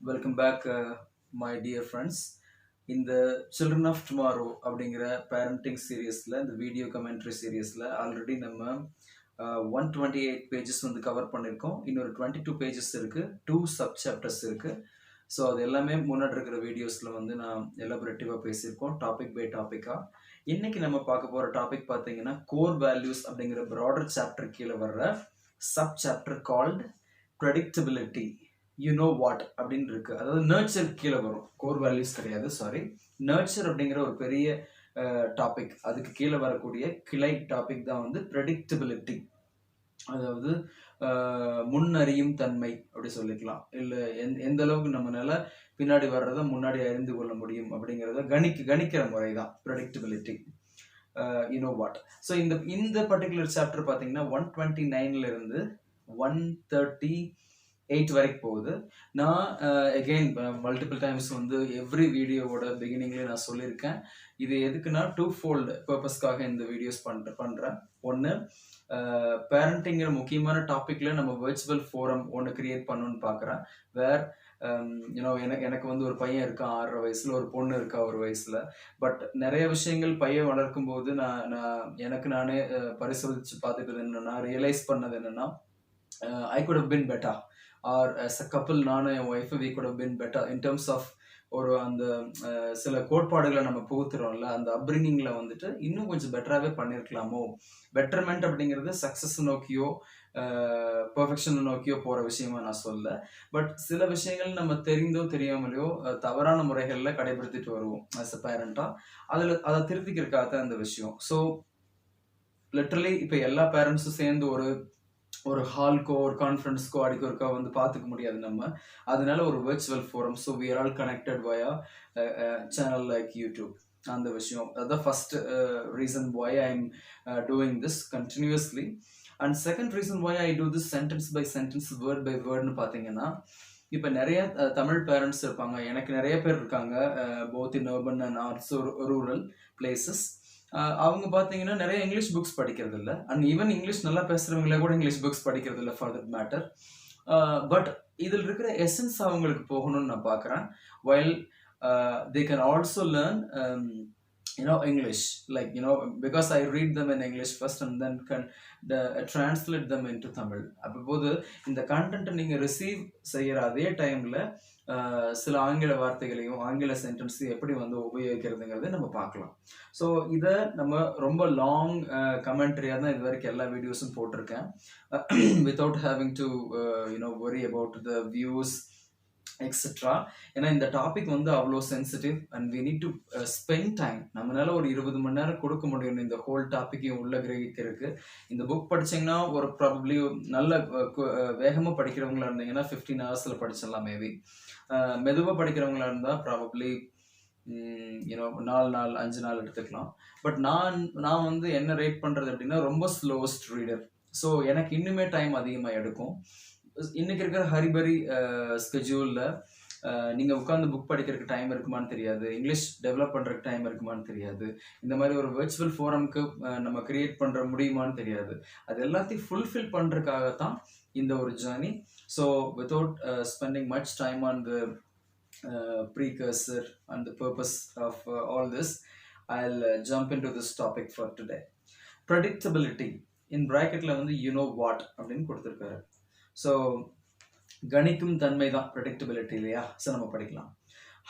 Welcome back, my dear friends. In the Children of Tomorrow அப்படிங்கிற parenting சீரியஸில் இந்த video commentary சீரியஸில் already நம்ம 128 pages வந்து cover பண்ணியிருக்கோம். இன்னொரு 22 பேஜஸ் இருக்குது, 2 சப் சாப்டர்ஸ் இருக்குது. ஸோ அது எல்லாமே முன்னாடி இருக்கிற வீடியோஸில் வந்து நான் எலாபரேட்டிவாக பேசியிருக்கோம், டாபிக் பை டாப்பிக்காக. இன்னைக்கு நம்ம பார்க்க போகிற டாபிக் பார்த்தீங்கன்னா கோர் வேல்யூஸ் அப்படிங்கிற ப்ராடர் சாப்டர் கீழே வர்ற sub chapter called predictability. You know what அப்படின்னு இருக்கு. அதாவது நர்ச்சர் கீழே வரும், கோர் வேல்யூஸ் கிடையாது, சாரி. நர்ச்சர் அப்படிங்கிற ஒரு பெரிய டாபிக், அதுக்கு கீழே வரக்கூடிய கிளை டாபிக் தான் வந்து ப்ரெடிக்டபிலிட்டி. அதாவது முன்னறியும் தன்மை அப்படி சொல்லிக்கலாம். இல்லை எந்த அளவுக்கு நம்மளால பின்னாடி வர்றதை முன்னாடி அறிந்து கொள்ள முடியும் அப்படிங்கிறத கணிக்கிற முறை தான் predictability. You know what. So இந்த பர்டிகுலர் சாப்டர் பார்த்தீங்கன்னா 129 இருந்து 138 வரைக்கும் போகுது. நான் அகெயின் மல்டிபிள் டைம்ஸ் வந்து எவ்ரி வீடியோவோட பிகினிங்லேயே நான் சொல்லியிருக்கேன். இது எதுக்குன்னா 2-fold பர்பஸ்க்காக இந்த வீடியோஸ் பண்ணுறேன். ஒன்று, பேரண்டிங்கிற முக்கியமான டாப்பிக்கில் நம்ம வர்ச்சுவல் ஃபோரம் ஒன்று கிரியேட் பண்ணணும்னு பார்க்குறேன். வேர் எனக்கு வந்து ஒரு பையன் இருக்கான் 6 வயசில், ஒரு பொண்ணு இருக்கா 1 வயசில். பட் நிறைய விஷயங்கள் பையன் வளர்க்கும் போது நான் எனக்கு நானே பரிசோதித்து பார்த்துட்டு என்னென்னா, ரியலைஸ் பண்ணது என்னென்னா, I could have been better, or as a couple நானும் என் wife we could have been better in terms of ஒரு அந்த சில கோட்பாடுகளை நம்ம புகுத்துறோம்ல, அந்த அப்ரிங்கிங்கில் வந்துட்டு இன்னும் கொஞ்சம் பெட்டராகவே பண்ணியிருக்கலாமோ. பெட்டர்மெண்ட் அப்படிங்கிறது சக்ஸஸ் நோக்கியோ பெர்ஃபெக்ஷனை நோக்கியோ போகிற விஷயமா நான் சொல்ல. பட் சில விஷயங்கள் நம்ம தெரிந்தோ தெரியாமலையோ தவறான முறைகளில் கடைபிடித்துட்டு வருவோம் ஆஸ் அ பேரண்ட்டாக. அதை திருத்திக்கிறதுக்காக தான் இந்த விஷயம். ஸோ லிட்ரலி இப்போ எல்லா பேரண்ட்ஸும் சேர்ந்து ஒரு ஹால்க்கோ ஒரு கான்ஃபரன்ஸ்க்கோ அடிக்கொருக்கா வந்து பார்த்துக்க முடியாது நம்ம. அதனால ஒரு virtual forum. So we are all connected via channel like YouTube. அந்த விஷயம் அதுதான் first reason why I am doing this continuously. And second reason why I do this sentence by sentence, word by வேர்ட்னு பார்த்தீங்கன்னா, இப்போ நிறைய Tamil parents இருப்பாங்க, எனக்கு நிறைய பேர் இருக்காங்க, both in urban and also rural places. அவங்க பார்த்தீங்கன்னா நிறைய இங்கிலீஷ் புக்ஸ் படிக்கிறது இல்லை. அண்ட் ஈவன் இங்கிலீஷ் நல்லா பேசுகிறவங்களே கூட இங்கிலீஷ் புக்ஸ் படிக்கிறது இல்லை ஃபார் தட் மேட்டர். பட் இதில் இருக்கிற எசன்ஸ் அவங்களுக்கு போகணும்னு நான் பார்க்குறேன். While they can also learn English, like because I read them in English first and then translate them into Tamil. அப்போது இந்த கண்டென்ட்டை நீங்கள் ரிசீவ் செய்கிற அதே டைமில் சில ஆங்கில வார்த்தைகளையும் ஆங்கில சென்டென்ஸையும் எப்படி வந்து உபயோகிக்கிறதுங்கிறத நம்ம பார்க்கலாம். ஸோ இதை நம்ம ரொம்ப லாங் கமெண்ட்ரியாக தான் இது வரைக்கும் எல்லா வீடியோஸும் போட்டிருக்கேன், without having to worry about the views etcetera. ஏன்னா இந்த டாபிக் வந்து அவ்வளோ sensitive and we need to spend time. நம்மளால ஒரு 20 மணி நேரம் கொடுக்க முடியும் இந்த ஹோல் டாப்பிக்கையும் உள்ள கிரகிக்கிறதுக்கு. இந்த புக் படிச்சிங்கன்னா ஒரு ப்ராபப்ளி நல்ல வேகமாக படிக்கிறவங்களா இருந்தீங்கன்னா 15 ஹவர்ஸில் படிச்சிடலாம். மேபி மெதுவாக படிக்கிறவங்களா இருந்தால் ப்ராபப்ளி 4 நாள் 5 நாள் எடுத்துக்கலாம். பட் நான் வந்து என்ன ரேட் பண்ணுறது அப்படின்னா ரொம்ப ஸ்லோவஸ்ட் ரீடர். ஸோ எனக்கு இன்னுமே டைம் அதிகமாக எடுக்கும். இன்னைக்கு இருக்கிற ஹரிபரி ஸ்கெட்யூலில் நீங்கள் உட்காந்து புக் படிக்கிறதுக்கு டைம் இருக்குமான்னு தெரியாது, இங்கிலீஷ் டெவலப் பண்ணுறதுக்கு டைம் இருக்குமான்னு தெரியாது, இந்த மாதிரி ஒரு வர்ச்சுவல் ஃபோரம்க்கு நம்ம கிரியேட் பண்ணுற முடியுமான்னு தெரியாது. அது எல்லாத்தையும் ஃபுல்ஃபில் பண்ணுறதுக்காகத்தான் இந்த ஒரு journey. So without spending much time on the precursor and the purpose of all this, I'll jump into this topic for today. Predictability in bracketல வந்து you know what அப்படின்னு கொடுத்துருக்காரு. ஸோ கணிக்கும் தன்மை தான் ப்ரெடிக்டபிலிட்டி இல்லையா? ஸோ நம்ம படிக்கலாம்.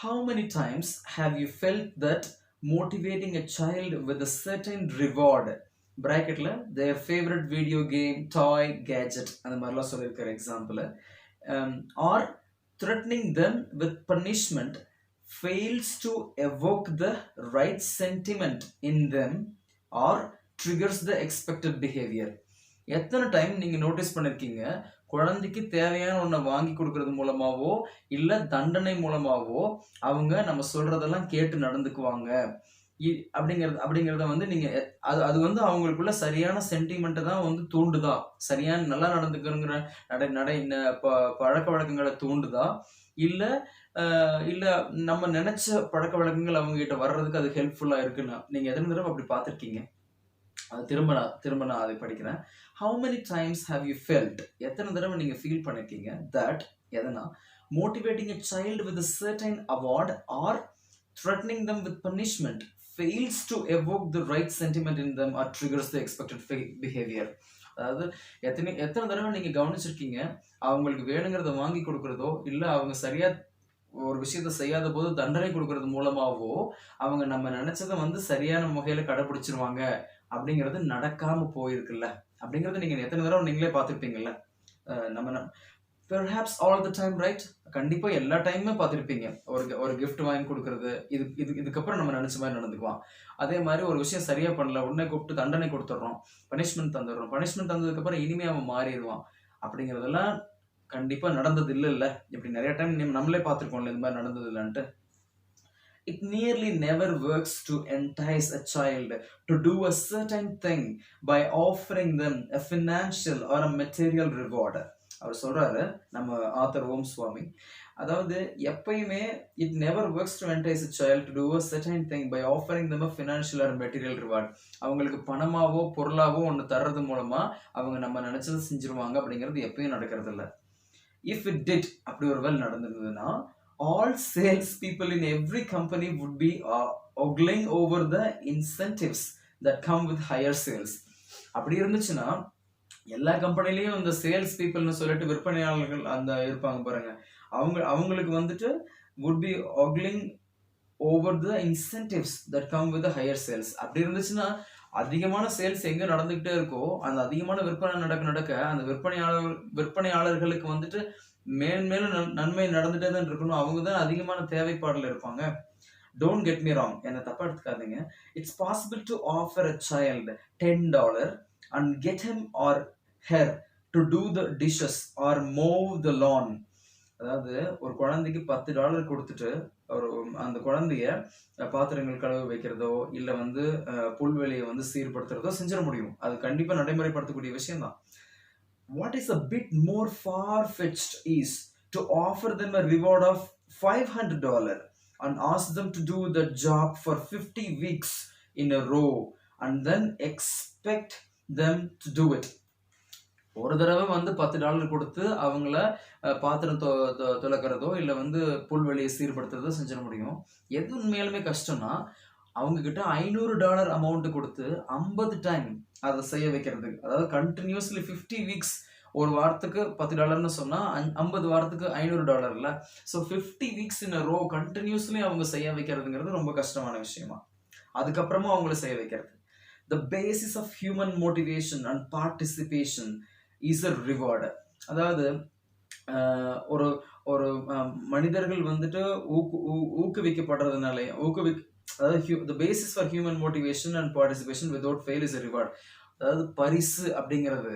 How many times have you felt that motivating a child with a certain reward, bracketல their favorite video game, toy, gadget அந்த மாதிரிலாம் சொல்லியிருக்கிற example, or threatening them with punishment fails to evoke the right sentiment in them or triggers the expected behavior? எத்தனை time நீங்கள் notice பண்ணியிருக்கீங்க, குழந்தைக்கு தேவையான ஒன்றை வாங்கி கொடுக்கறது மூலமாகவோ இல்லை தண்டனை மூலமாகவோ அவங்க நம்ம சொல்கிறதெல்லாம் கேட்டு நடந்துக்குவாங்க அப்படிங்கிறத வந்து நீங்கள் அது வந்து அவங்களுக்குள்ள சரியான சென்டிமெண்ட்டை தான் வந்து தூண்டுதா, சரியான நல்லா நடந்துக்கிறங்கிற பழக்க வழக்கங்களை தூண்டுதா, இல்லை நம்ம நினச்ச பழக்க வழக்கங்கள் அவங்ககிட்ட வர்றதுக்கு அது ஹெல்ப்ஃபுல்லாக இருக்குன்னா நீங்கள் எத்தனை தடவை அப்படி பார்த்துருக்கீங்க? அது திரும்ப நான் அதை படிக்கிறேன். How many times have you felt, எத்தனை தடவை நீங்கள் ஃபீல் பண்ணிருக்கீங்க that எதனா motivating a child with a certain award or threatening them with punishment fails to evoke the right sentiment in them or triggers the expected behavior. அதாவது எத்தனை தடவை நீங்க கவனிச்சிருக்கீங்க, அவங்களுக்கு வேணுங்கிறத வாங்கி கொடுக்கறதோ இல்ல அவங்க சரியா ஒரு விஷயத்த செய்யாத போது தண்டனை கொடுக்கறது மூலமாவோ அவங்க நம்ம நினைச்சதை வந்து சரியான முகையில கடைபிடிச்சிருவாங்க அப்படிங்கிறது நடக்காம போயிருக்குல்ல. அப்படிங்கறது நீங்க எத்தனை தடவை நீங்களே பார்த்திருப்பீங்கல்ல. நம்ம perhaps all the time, right? கண்டிப்பா எல்லா டைமுமே பார்த்திருப்பீங்க. ஒரு gift வாங்கி கொடுக்கறது, இதுக்கப்புறம் நம்ம நினைச்ச மாதிரி நடந்துக்குவான். அதே மாதிரி ஒரு விஷயம் சரியா பண்ணல, உடனே கூப்பிட்டு தண்டனை கொடுத்துட்றோம், பனிஷ்மெண்ட் தந்துடுறோம். பனிஷ்மெண்ட் தந்ததுக்கு அப்புறம் இனிமே அவன் மாறிடுவான். அப்படிங்கிறதெல்லாம் கண்டிப்பா நடந்தது இல்ல. இப்படி நிறைய டைம் நம்மளே பார்த்திருக்கோம்ல இந்த மாதிரி நடந்தது இல்லன்ட்டு. It nearly never works to entice a child to do a certain thing by offering them a financial or a material reward. அவர் சொல்றாரு நம்ம ஆத்தர் ஓம் சுவாமி. அதாவது எப்பயுமே it never works to entice a child to do a certain thing by offering them a financial or material reward. அவங்களுக்கு பணமாவோ பொருளாவோ ஒன்று தர்றது மூலமா அவங்க நம்ம நினைச்சதை செஞ்சிருவாங்க அப்படிங்கிறது எப்பயும் நடக்கிறது இல்லை. If it did, அப்படி ஒரு வேலை நடந்திருந்ததுன்னா all sales people in every company would be ogling over the incentives that come with higher sales. அப்படி இருந்துச்சுன்னா எல்லா கம்பெனிலையும் இந்த சேல்ஸ் பீப்புள்னு சொல்லிட்டு விற்பனையாளர்கள் அந்த இருப்பாங்க பாருங்க, அவங்களுக்கு வந்துட்டு would be ogling over the incentives that come with the higher sales. அப்படி இருந்துச்சுன்னா அதிகமான சேல்ஸ் எங்க நடந்துகிட்டே இருக்கோ அந்த அதிகமான விற்பனை நடக்க அந்த விற்பனையாளர்களுக்கு வந்துட்டு மேலும் நன்மை நடந்துட்டே தான் இருக்கணும். அவங்க தான் அதிகமான தேவைப்பாடுல இருப்பாங்க. டோன்ட் கெட் மீ ராங், என்ன தப்பா எடுத்துக்காதீங்க. It's possible to offer a child $10 and get him or her to do the dishes or mow the lawn. அதாவது ஒரு குழந்தைக்கு $10 கொடுத்துட்டு அந்த குழந்தைய பாத்திரங்கள் கழுவ வைக்கிறதோ இல்ல வந்து புல்வெளியை வந்து சீர்படுத்துறதோ செஞ்சிட முடியும். அது கண்டிப்பா நடைமுறைப்படுத்தக்கூடிய விஷயம் தான். What is a bit more far-fetched is to offer them a reward of $500 and ask them to do the job for 50 weeks in a row and then expect them to do it. ஒரு தடவை வந்து $10 கொடுத்து அவங்கள பாத்திரம் துலக்கிறதோ இல்ல வந்து புல்வெளியை சீர்படுத்துறதோ செஞ்சிட முடியும். எது உண்மையாலுமே கஷ்டம்னா அவங்க கிட்ட $500 அமௌண்ட் கொடுத்து 50 டைம் அதை செய்ய வைக்கிறதுக்கு. அதாவது கண்டினியூஸ்லி 50 வீக்ஸ், ஒரு வாரத்துக்கு $10 சொன்னா 50 வாரத்துக்கு $500 இல்ல. So 50 weeks in row continuously அவங்க செய்ய வைக்கிறதுங்கிறது ரொம்ப கஷ்டமான விஷயமா. அதுக்கப்புறமா அவங்கள செய்ய வைக்கிறது. The basis of human motivation and participation is a reward. அதாவது ஒரு ஒரு மனிதர்கள் வந்துட்டு ஊக்குவிக்கப்படுறதுனால அதாவது the basis for human motivation and participation without fail is a reward. அதாவது பரிசு அப்படிங்கிறது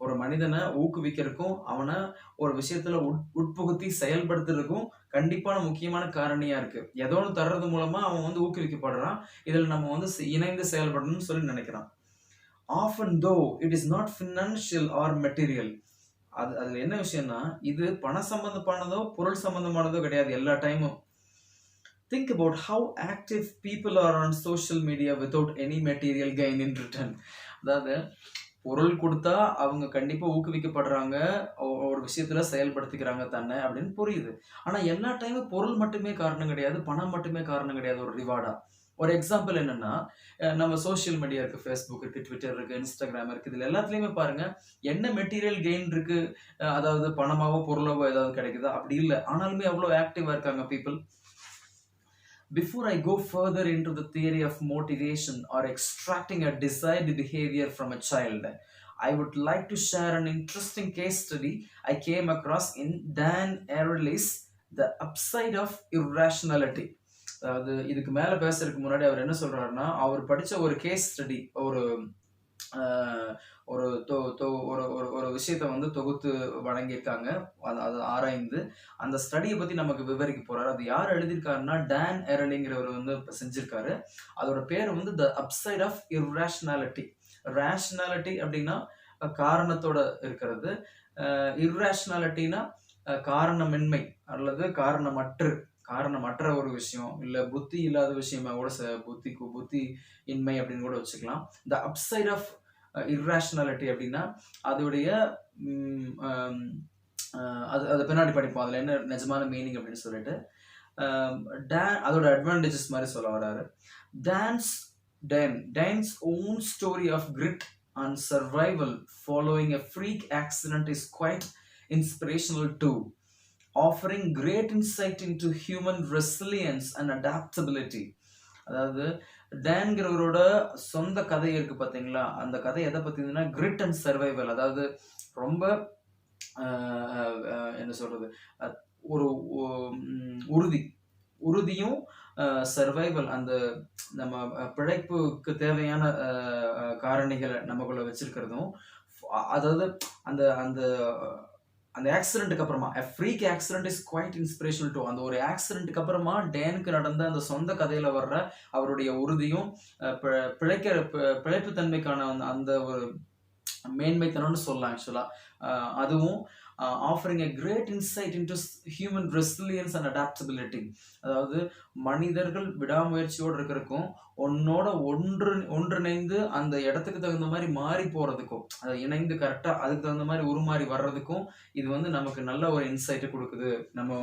ஒரு மனிதனை ஊக்குவிக்கிறதுக்கும் அவனை ஒரு விஷயத்துல உட்புகுத்தி செயல்படுத்துறதுக்கும் கண்டிப்பான முக்கியமான காரணியா இருக்கு. ஏதோ ஒன்று தர்றது மூலமா அவன் வந்து ஊக்குவிக்கப்படுறான், இதுல நம்ம வந்து இணைந்து செயல்படணும்னு சொல்லி நினைக்கிறான். Often though it is not financial or material. அதுல என்ன விஷயம்னா இது பண சம்பந்தமானதோ பொருள் சம்பந்தமானதோ கிடையாது எல்லா டைமும். Think about how active people are on social media without any material gain in return. அதாவது பொருள் கொடுத்தா அவங்க கண்டிப்பா ஊக்குவிக்கப்படுறாங்க, ஒரு விஷயத்துல செயல்படுத்திக்கிறாங்க தன்னை அப்படின்னு புரியுது. ஆனா எல்லா டைமும் பொருள் மட்டுமே காரணம் கிடையாது, பணம் மட்டுமே காரணம் கிடையாது ஒரு ரிவார்டா. ஒரு எக்ஸாம்பிள் என்னன்னா நம்ம சோசியல் மீடியா இருக்கு, ஃபேஸ்புக் இருக்கு, ட்விட்டர் இருக்கு, இன்ஸ்டாகிராம் இருக்கு, இதுல எல்லாத்துலயுமே பாருங்க என்ன மெட்டீரியல் கெயின் இருக்கு, அதாவது பணமாவோ பொருளாவோ ஏதாவது கிடைக்குதா? அப்படி இல்லை. ஆனாலுமே அவ்வளவு ஆக்டிவா இருக்காங்க people. Before I go further into the theory of motivation or extracting a desired behavior from a child, I would like to share an interesting case study I came across in Dan Ariely's The Upside of Irrationality. அதாவது இதுக்கு மேல பேசுறதுக்கு முன்னாடி அவர் என்ன சொல்றாருன்னா, அவர் படிச்ச ஒரு case study, ஒரு விஷயத்தை வந்து தொகுத்து வழங்கியிருக்காங்க. அதை ஆராய்ந்து அந்த ஸ்டடியை பத்தி நமக்கு விவரிக்க போறாரு. அது யார் எழுதியிருக்காருன்னா டான் எரலிங்கிறவர் வந்து செஞ்சிருக்காரு. அதோட பேர் வந்து த அப்சைட் ஆஃப் இர்ரேஷனாலிட்டி. ரேஷனாலிட்டி அப்படின்னா காரணத்தோட இருக்கிறது, இர்ரேஷனாலிட்டினா காரணமின்மை அல்லது காரணமற்ற ஒரு விஷயம், இல்ல புத்தி இல்லாத விஷயமா கூட புத்தி இன்மை அப்படின்னு கூட வச்சுக்கலாம். த அப்சைட் ஆஃப் இர்ரேஷனாலிட்டி அப்படின்னா அதோடைய அது பின்னாடி படிப்போம் அதில் என்ன நிஜமான மீனிங் அப்படின்னு சொல்லிட்டு. அதோட அட்வான்டேஜஸ் மாதிரி சொல்ல வராரு. Dan's own story of grit and survival following a freak accident is quite inspirational too, offering great insight into human resilience and adaptability. அதாவது டேன்கிறவரோட சொந்த கதை இருக்கு பார்த்தீங்களா, அந்த கதை எதை பற்றினா கிரிட் அண்ட் சர்வைவல். அதாவது ரொம்ப என்ன சொல்றது, ஒரு உறுதியும் சர்வைவல், அந்த நம்ம பிழைப்புக்கு தேவையான காரணிகளை நமக்குள்ள வச்சிருக்கிறதும். அதாவது அந்த அந்த அந்த ஆக்சிடென்ட்டுக்கு அப்புறமா freak accident is quite inspirational to, அந்த ஒரு ஆக்சிடென்ட்டுக்கு அப்புறமா டேனுக்கு நடந்த அந்த சொந்த கதையில வர்ற அவருடைய உறுதியும் பிழைப்பு தன்மைக்கான அந்த ஒரு மேன்மைத்தனம்னு சொல்லலாம் ஆக்சுவலா. அதுவும் offering a great insight into human resilience and adaptability. அதாவது மனிதர்கள் விடாமுயற்சியோடு இருக்கிறதுக்கும் ஒன்றிணைந்து அந்த இடத்துக்கு தகுந்த மாதிரி மாறி போறதுக்கும், அதை இணைந்து கரெக்டா அதுக்கு தகுந்த மாதிரி உருமாறி வர்றதுக்கும் இது வந்து நமக்கு நல்ல ஒரு இன்சைட்டை கொடுக்குது, நம்ம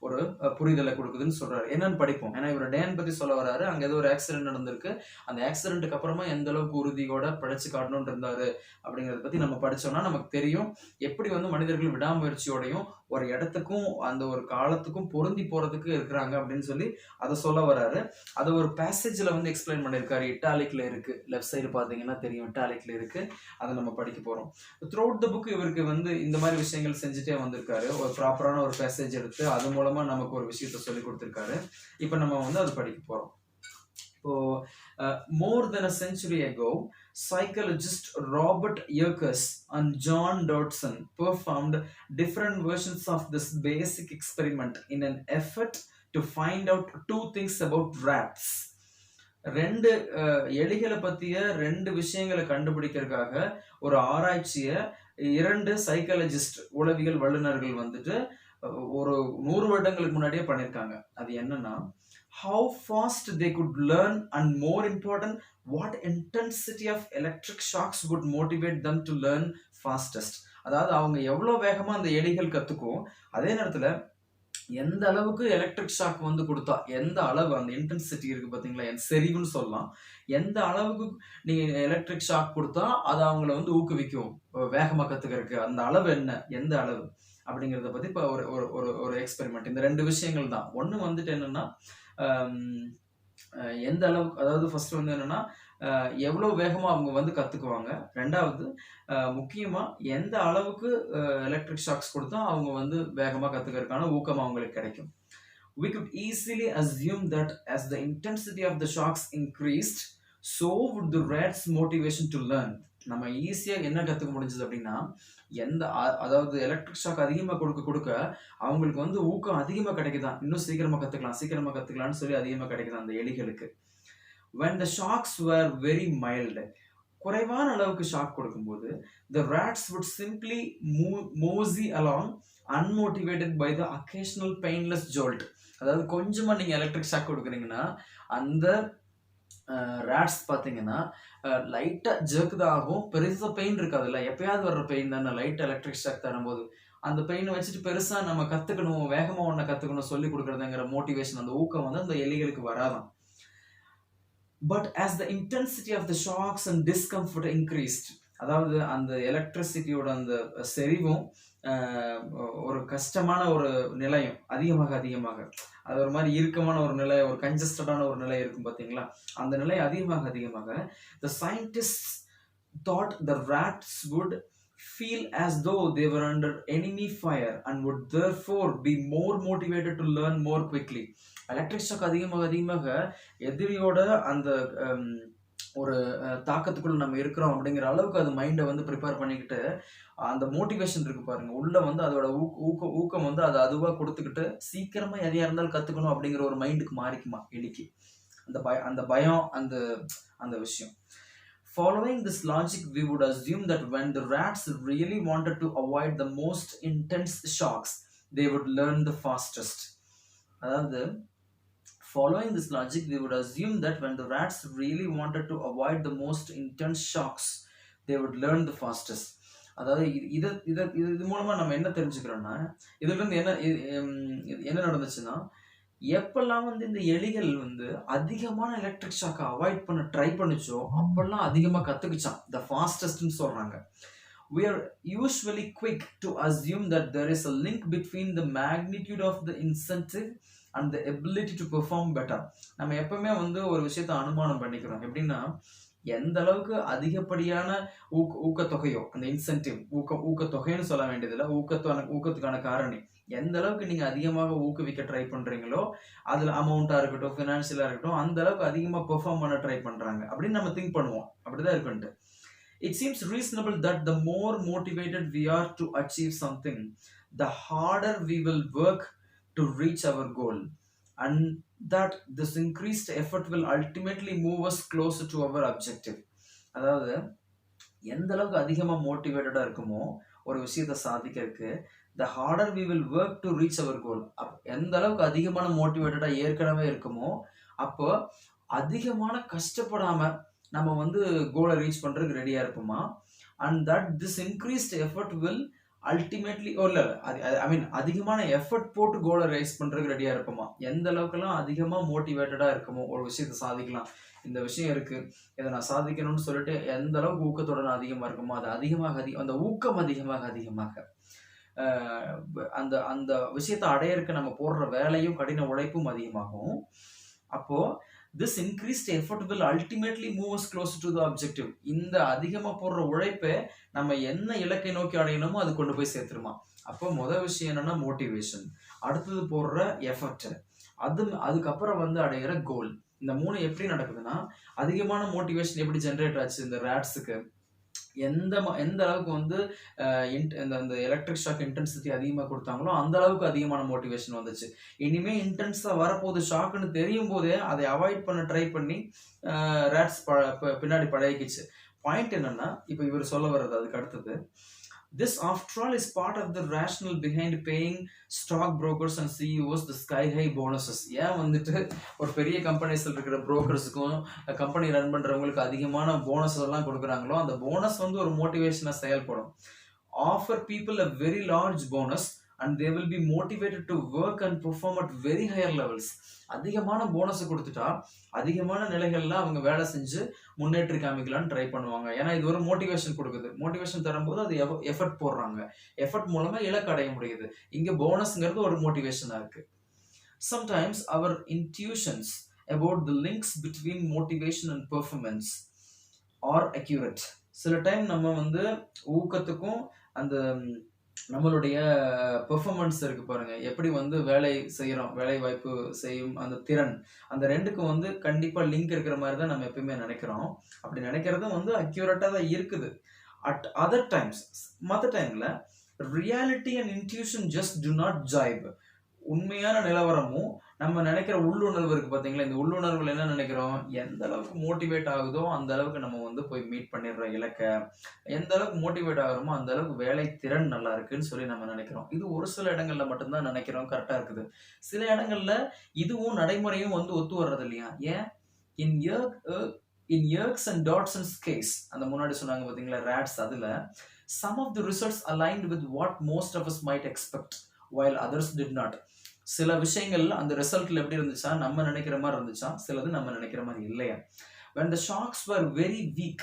ஒரு புரிதலை கொடுக்குதுன்னு சொல்றாரு. என்னன்னு படிப்போம். ஏன்னா இவர் டேன் பத்தி சொல்ல வராரு. அங்க ஏதோ ஒரு ஆக்சிடென்ட் நடந்திருக்கு, அந்த ஆக்சிடென்ட்டுக்கு அப்புறமா எந்த அளவுக்கு உறுதியோட பிழைச்சு காட்டணும்னு இருந்தாரு அப்படிங்கறத பத்தி நம்ம படிச்சோம்னா நமக்கு தெரியும் எப்படி வந்து மனிதர்கள் விடாமுயற்சியோடையும் ஒரு இடத்துக்கும் அந்த ஒரு காலத்துக்கும் பொருந்தி போறதுக்கு இருக்கிறாங்க அப்படின்னு சொல்லி அதை சொல்ல வராரு. அதை ஒரு பேசேஜ்ல வந்து எக்ஸ்பிளைன் பண்ணியிருக்காரு. இட்டாலிக்ல இருக்கு, லெஃப்ட் சைடு பாத்தீங்கன்னா தெரியும், இட்டாலிக்ல இருக்கு. அதை நம்ம படிக்க போறோம். த்ரூ அவுட் த புக் இவருக்கு வந்து இந்த மாதிரி விஷயங்கள் செஞ்சுட்டே வந்திருக்காரு. ஒரு ப்ராப்பரான ஒரு பேசேஜ் எடுத்து அது மூலமா நமக்கு ஒரு விஷயத்த சொல்லி கொடுத்திருக்காரு. இப்ப நம்ம வந்து அது படிக்க போறோம். இப்போ more than a century ago, psychologist Robert Yerkes and John Dodson performed different versions of this basic experiment in an effort to find out two things about rats. ரெண்டு எலிகளை பத்திய ரெண்டு விஷயங்களை கண்டுபிடிக்கிறதுக்காக ஒரு ஆராய்ச்சியை இரண்டு சைக்காலஜிஸ்ட், உளவியல் வல்லுநர்கள் வந்துட்டு ஒரு 100 வருடங்களுக்கு முன்னாடியே பண்ணியிருக்காங்க. அது என்னன்னா, how fast they could learn and more important, what intensity of electric shocks would motivate them to learn fastest. அதாவது அவங்க எவ்வளவு வேகமா அந்த எலிகள் கத்துக்கும், அதே நேரத்துல எந்த அளவுக்கு எலக்ட்ரிக் ஷாக் வந்து கொடுத்தா, எந்த அளவு அந்த இன்டென்சிட்டி இருக்கு பாத்தீங்களா, செறிவுன்னு சொல்லலாம், எந்த அளவுக்கு நீங்க எலக்ட்ரிக் ஷாக் கொடுத்தா அது அவங்கள வந்து ஊக்குவிக்கும் வேகமா கத்துக்கிறதுக்கு, அந்த அளவு என்ன, எந்த அளவு அப்படிங்கிறத பத்தி இப்போ ஒரு எக்ஸ்பெரிமெண்ட். இந்த ரெண்டு விஷயங்கள் தான். ஒன்று வந்துட்டு என்னன்னா, எந்த அளவுக்கு, அதாவது ஃபர்ஸ்ட் வந்து என்னன்னா எவ்வளவு வேகமா அவங்க வந்து கத்துக்குவாங்க. ரெண்டாவது முக்கியமா எந்த அளவுக்கு எலக்ட்ரிக் ஷாக்ஸ் கொடுத்தா அவங்க வந்து வேகமா கத்துக்கிறதுக்கான ஊக்கம் அவங்களுக்கு கிடைக்கும். We could easily assume that as the intensity of the shocks increased, so would the rats motivation to learn. நம்ம ஈஸியா என்ன கத்துக்க முடிஞ்சது அப்படின்னா, அதாவது எலக்ட்ரிக் ஷாக் அதிகமா கொடுக்க அவங்களுக்கு வந்து ஊக்கம் அதிகமா கிடைக்குதான், இன்னும் சீக்கிரமா கத்துக்கலாம்னு சொல்லி அதிகமா கிடைக்குதான் அந்த எலிகளுக்கு. when the shocks were very mild, குறைவான அளவுக்கு ஷாக் கொடுக்கும்போது the rats would simply mosey along unmotivated by the occasional painless jolt. அதாவது கொஞ்சமா நீங்க எலக்ட்ரிக் ஷாக் கொடுக்குறீங்கன்னா அந்த ரேட்ஸ் பார்த்தீங்கன்னா லைட்டா ஜெர்க் தான் ஆகும், பெருசா பெயின் இருக்காதுல்ல, எப்பயாவது வர்ற பெயின் தானே லைட் எலக்ட்ரிக் ஷாக் தரும்போது. அந்த பெயினை வச்சுட்டு பெருசா நம்ம கத்துக்கணும், வேகமா ஒன்றை கத்துக்கணும் சொல்லி கொடுக்குறதுங்கிற மோட்டிவேஷன், அந்த ஊக்கம் வந்து அந்த எலிகளுக்கு வராதான். But as the intensity of the shocks and discomfort increased, அதாவது அந்த எலக்ட்ரிசிட்டியோட அந்த செறிவும் ஒரு கஷ்டமான ஒரு நிலையம் அதிகமாக அது ஒரு மாதிரி இறுக்கமான ஒரு நிலை, ஒரு கன்ஜஸ்டடான ஒரு நிலை இருக்கும் பார்த்தீங்களா, அந்த நிலை அதிகமாக the scientists thought the rats would feel as though they were under enemy fire and would therefore be more motivated to learn more quickly. Electric shock அதிகமாக எதிரியோட அந்த ஒரு தாக்கத்துக்குள்ள நம்ம இருக்கிறோம் அப்படிங்கிற அளவுக்கு அது மைண்டை வந்து ப்ரிப்பேர் பண்ணிக்கிட்டு, அந்த மோட்டிவேஷன் இருக்கு பாருங்க உள்ள வந்து அதோட ஊக்கம் வந்து அது அதுவா கொடுத்துக்கிட்டு சீக்கிரமா எதையா இருந்தாலும் கத்துக்கணும் அப்படிங்கிற ஒரு மைண்டுக்கு மாறிக்குமா எலிக்கு, அந்த பயம், அந்த விஷயம். Following this logic, we would assume that when the rats really wanted to avoid the most intense shocks, they would learn the fastest. அதாவது following this logic, we would assume that when the rats really wanted to avoid the most intense shocks, they would learn the fastest. அதாவது இது மூலமா நம்ம என்ன தெரிஞ்சுக்கிறோம்னா, இதுல இருந்து என்ன நடந்துச்சுன்னா, எப்பெல்லாம் வந்து இந்த எலிகள் வந்து அதிகமான எலக்ட்ரிக் ஷாக்கை அவாய்ட் பண்ண ட்ரை பண்ணுச்சோ அப்பெல்லாம் அதிகமா கத்துக்குச்சான். த ஃபாஸ்டஸ்ட்னு சொல்றாங்க. We are usually quick to assume that there is a link between the magnitude of the incentive and the ability to perform better. நம்ம எப்பவுமே வந்து ஒரு விஷயத்தை அனுமானம் பண்ணிக்கிறோம். எப்படின்னா, எந்த அளவுக்கு அதிகப்படியான ஊக்கத்தொகையோ, அந்த இன்சென்டிவ் ஊக்கத்தொகைன்னு சொல்ல வேண்டியதில்லை, ஊக்கத்துக்கான காரணி எந்த அளவுக்கு நீங்க அதிகமாக ஊக்குவிக்க ட்ரை பண்றீங்களோ, அதுல அமௌண்டா இருக்கட்டும், பினான்சியலா இருக்கட்டும், அந்த அளவுக்கு அதிகமா பெர்ஃபார்ம் பண்ண ட்ரை பண்றாங்க அப்படின்னு நம்ம திங்க் பண்ணுவோம். அப்படிதான் இருக்குன்ட்டு. It seems reasonable that the more motivated we are to achieve something, the harder we will work to reach our goal, and that this increased effort will ultimately move us closer to our objective. அதாவது எந்த அளவுக்கு அதிகமா மோட்டிவேட்டடா இருக்குமோ ஒரு விஷயத்தை சாதிக்கிறதுக்கு, the harder we will work to reach our goal. எந்த அளவுக்கு அதிகமான மோட்டிவேட்டடா ஏற்கனவே இருக்குமோ அப்போ அதிகமான கஷ்டப்படாம நம்ம வந்து கோலை ரீச் பண்றதுக்கு ரெடியா இருப்போமா. And that this increased effort will ultimately அதிகமான எஃபர்ட் போட்டு கோலை ரைஸ் பண்றதுக்கு ரெடியா இருப்போமா. எந்த அளவுக்குலாம் அதிகமா மோட்டிவேட்டடா இருக்குமோ ஒரு விஷயத்தை சாதிக்கலாம், இந்த விஷயம் இருக்கு, இதை நான் சாதிக்கணும்னு சொல்லிட்டு எந்த அளவுக்கு ஊக்கத்தோட அதிகமா இருக்குமோ அது அதிகமாக அந்த ஊக்கம் அதிகமாக அந்த அந்த விஷயத்தை அடையறதுக்கு நம்ம போடுற வேலையும் கடின உழைப்பும் அதிகமாகும். அப்போ this increased effort will ultimately move us closer to the objective. இந்த அதிகமா போடுற உழைப்பை நம்ம என்ன இலக்கை நோக்கி அடையணுமோ அது கொண்டு போய் சேர்த்துருமா. அப்போ முதல் விஷயம் என்னன்னா மோட்டிவேஷன், அடுத்தது போடுற எஃபர்ட், அதுக்கப்புறம் வந்து அடையிற கோல். இந்த மூணு எப்படி நடக்குதுன்னா, அதிகமான மோட்டிவேஷன் எப்படி ஜென்ரேட் ஆச்சு இந்த ரேட்ஸுக்கு, எந்த அளவுக்கு வந்து இந்த எலக்ட்ரிக் ஷாக் இன்டென்சிட்டி அதிகமாக கொடுத்தாங்களோ அந்த அளவுக்கு அதிகமான மோட்டிவேஷன் வந்துச்சு. இனிமே இன்டென்ஸாக வரப்போகுது ஷாக்குன்னு தெரியும் போதே அதை அவாய்ட் பண்ண ட்ரை பண்ணி ரேட்ஸ் பின்னாடி பழகிக்குச்சு. பாயிண்ட் என்னன்னா, இப்போ இவர் சொல்ல வர்றது அதுக்கு அடுத்தது, this after all is part of the rationale behind paying stock brokers and CEOs the sky high bonuses. ஏன் வந்துட்டு ஒரு பெரிய கம்பெனிஸ்ல இருக்கிற புரோக்கர்ஸுக்கும் கம்பெனி ரன் பண்றவங்களுக்கு அதிகமான போனஸ் எல்லாம் கொடுக்குறாங்களோ அந்த போனஸ் வந்து ஒரு மோட்டிவேஷனா செயல்படும். Offer people a very large bonus and they will be motivated to work and perform at very higher levels. அதிகமான போனஸ் கொடுத்துட்டா அதிகமான நிலைகள்ல அவங்க வேலை செஞ்சு முன்னேற்றி காமிக்கலாம்னு ட்ரை பண்ணுவாங்க. ஏன்னா இது ஒரு மோட்டிவேஷன் கொடுக்குது. மோட்டிவேஷன் தரும்போது அது எஃபர்ட் போடுறாங்க, எஃபர்ட் மூலமா இலக்கு அடைய முடியுது. இங்க போனஸ்ங்கிறது ஒரு மோட்டிவேஷனா இருக்கு. Sometimes our intuitions about the links between motivation and performance are accurate. சில டைம் நம்ம வந்து ஊக்கத்துக்கும் அந்த நம்மளுடைய பெர்ஃபார்மன்ஸ் இருக்கு பாருங்க, எப்படி வந்து வேலை செய்யறோம், வேலை வாய்ப்பு செய்யும் அந்த திறன், அந்த ரெண்டுக்கும் வந்து கண்டிப்பா லிங்க் இருக்கிற மாதிரி தான் நம்ம எப்பயுமே நினைக்கிறோம். அப்படி நினைக்கிறதும் வந்து அக்யூரேட்டா தான் இருக்குது. அட் அதர் டைம்ஸ், மற்ற டைம்ல reality and intuition just to not jibe. உண்மையான நிலவரமும் நம்ம நினைக்கிற உள்ளுணர்வு இருக்கு பாத்தீங்களா, இந்த உள்ளுணர்வுல என்ன நினைக்கிறோம், எந்த அளவுக்கு மோட்டிவேட் ஆகுதோ அந்த அளவுக்கு நம்ம வந்து போய் மீட் பண்ணிடுற இலக்க, எந்த அளவுக்கு மோட்டிவேட் ஆகுறோமோ அந்த அளவுக்கு வேலை திறன் நல்லா இருக்குன்னு சொல்லி நம்ம நினைக்கிறோம். இது ஒரு சில இடங்கள்ல மட்டும்தான் நினைக்கிறோம் கரெக்டா இருக்குது. சில இடங்கள்ல இதுவும் நடைமுறையும் வந்து ஒத்து வர்றது இல்லையா. ஏன், இன் Yerkes and Dodson's case, அந்த முன்னாடி சொன்னாங்க பாத்தீங்களா ரேட்ஸ், அதுல some of the results aligned with what most of us might expect while others did not. சில விஷயங்கள்ல அந்த ரிசல்ட்ல எப்படி இருந்துச்சா, நம்ம நினைக்கிற மாதிரி இருந்துச்சா, சிலது நம்ம நினைக்கிற மாதிரி இல்லையா. when the sharks were very weak,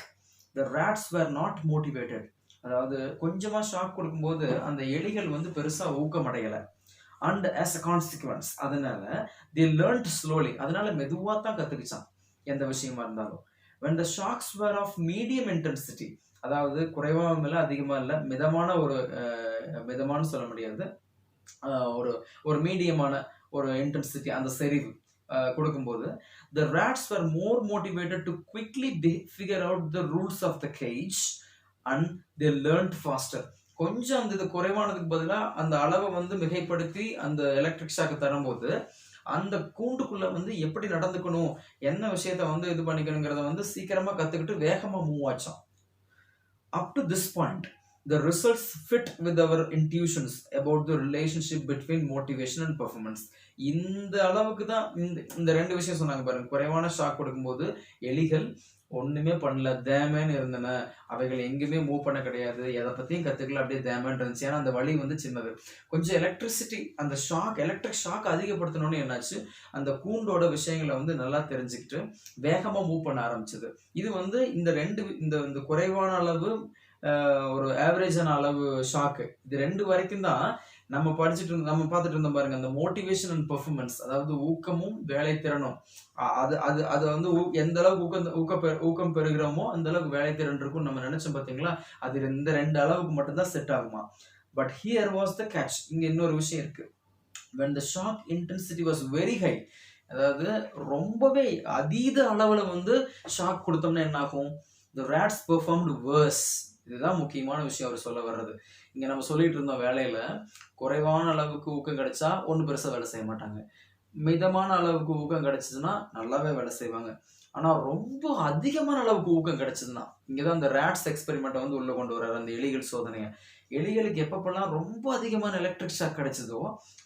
the rats were not motivated. அதாவது கொஞ்சமா ஷாக் கொடுக்கும்போது அந்த எலிகள் வந்து பெருசா ஊக்கம் அடையல. and as a consequence, அதனால they learned slowly, அதனால மெதுவா தான் கத்துக்கிச்சான் எந்த விஷயமா இருந்தாலும். when the sharks were of medium intensity, அதாவது குறைவாகவும் இல்லை அதிகமா இல்லை, மிதமான சொல்ல முடியாது, ஒரு மீடியமான ஒரு இன்டென்சிட்டி, அந்த செறிவு கொடுக்கும்போது the rats were more motivated to quickly figure out the rules of the cage and they learned faster. கொஞ்சம் அந்த இது குறைவானதுக்கு பதிலாக அந்த அளவை வந்து மிகைப்படுத்தி அந்த எலக்ட்ரிக் ஷாக்கு தரும்போது அந்த கூண்டுக்குள்ள வந்து எப்படி நடந்துக்கணும், என்ன விஷயத்த வந்து இது பண்ணிக்கணுங்கிறத வந்து சீக்கிரமா கத்துக்கிட்டு வேகமா move ஆச்சான். Up to this point, the results fit with our intuitions about the relationship between motivation and performance. இந்த அளவுக்கு தான் இந்த ரெண்டு விஷயம் சொன்னாங்க பாருங்க. குறைவான ஷாக் கொடுக்கும்போது எலிகள் ஒண்ணுமே பண்ணல, தேமேன்னு இருந்தன, அவைகள் எங்கேயுமே மூவ் பண்ண கிடையாது, எதை பத்தியும் கத்துக்கல, அப்படியே தேமேன்னு இருந்துச்சு. ஏன்னா அந்த வலி வந்து சின்னது. கொஞ்சம் எலக்ட்ரிசிட்டி, அந்த ஷாக், எலக்ட்ரிக் ஷாக் அதிகப்படுத்தணும்னு என்னாச்சு, அந்த கூண்டோட விஷயங்களை வந்து நல்லா தெரிஞ்சுக்கிட்டு வேகமா மூவ் பண்ண ஆரம்பிச்சது. இது வந்து இந்த ரெண்டு இந்த குறைவான அளவு ஒரு ஆவரேஜான அளவு ஷாக்கு, இது ரெண்டு வரைக்கும் தான் நம்ம பார்த்துட்டு இருந்தோம் பாருங்க. அந்த மோட்டிவேஷன் அண்ட் பெர்ஃபார்மன்ஸ், அதாவது ஊக்கமும் வேலை திறனும், அது அது அது வந்து எந்த அளவுக்கு ஊக்கம் பெறுகிறோமோ அந்த அளவுக்கு வேலை திறன் இருக்கும் நம்ம நினைச்சோம் பாத்தீங்களா. அது இந்த ரெண்டு அளவுக்கு மட்டும்தான் செட் ஆகுமா. But here was the catch. இங்க இன்னொரு விஷயம் இருக்கு. when the shock intensity was very high, அதாவது ரொம்பவே அதீத அளவுல வந்து ஷாக் கொடுத்தோம்னா என்ன ஆகும், the rats performed worse. இதுதான் முக்கியமான விஷயம் அவர் சொல்ல வர்றது. இங்க நம்ம சொல்லிட்டு இருந்தோம், வேலையில குறைவான அளவுக்கு ஊக்கம் கிடைச்சா ஒன்றும் பெருசா வேலை செய்ய மாட்டாங்க, மிதமான அளவுக்கு ஊக்கம் கிடைச்சதுன்னா நல்லாவே வேலை செய்வாங்க. ஆனா ரொம்ப அதிகமான அளவுக்கு ஊக்கம் கிடைச்சதுன்னா, இங்கதான் அந்த ரேட்ஸ் எக்ஸ்பெரிமெண்ட்டை வந்து உள்ள கொண்டு வர்றாரு, அந்த எலிகள் சோதனையை. எலிகளுக்கு எப்பப்பெல்லாம் ரொம்ப அதிகமான எலக்ட்ரிக் ஷாக் கிடைச்சதோ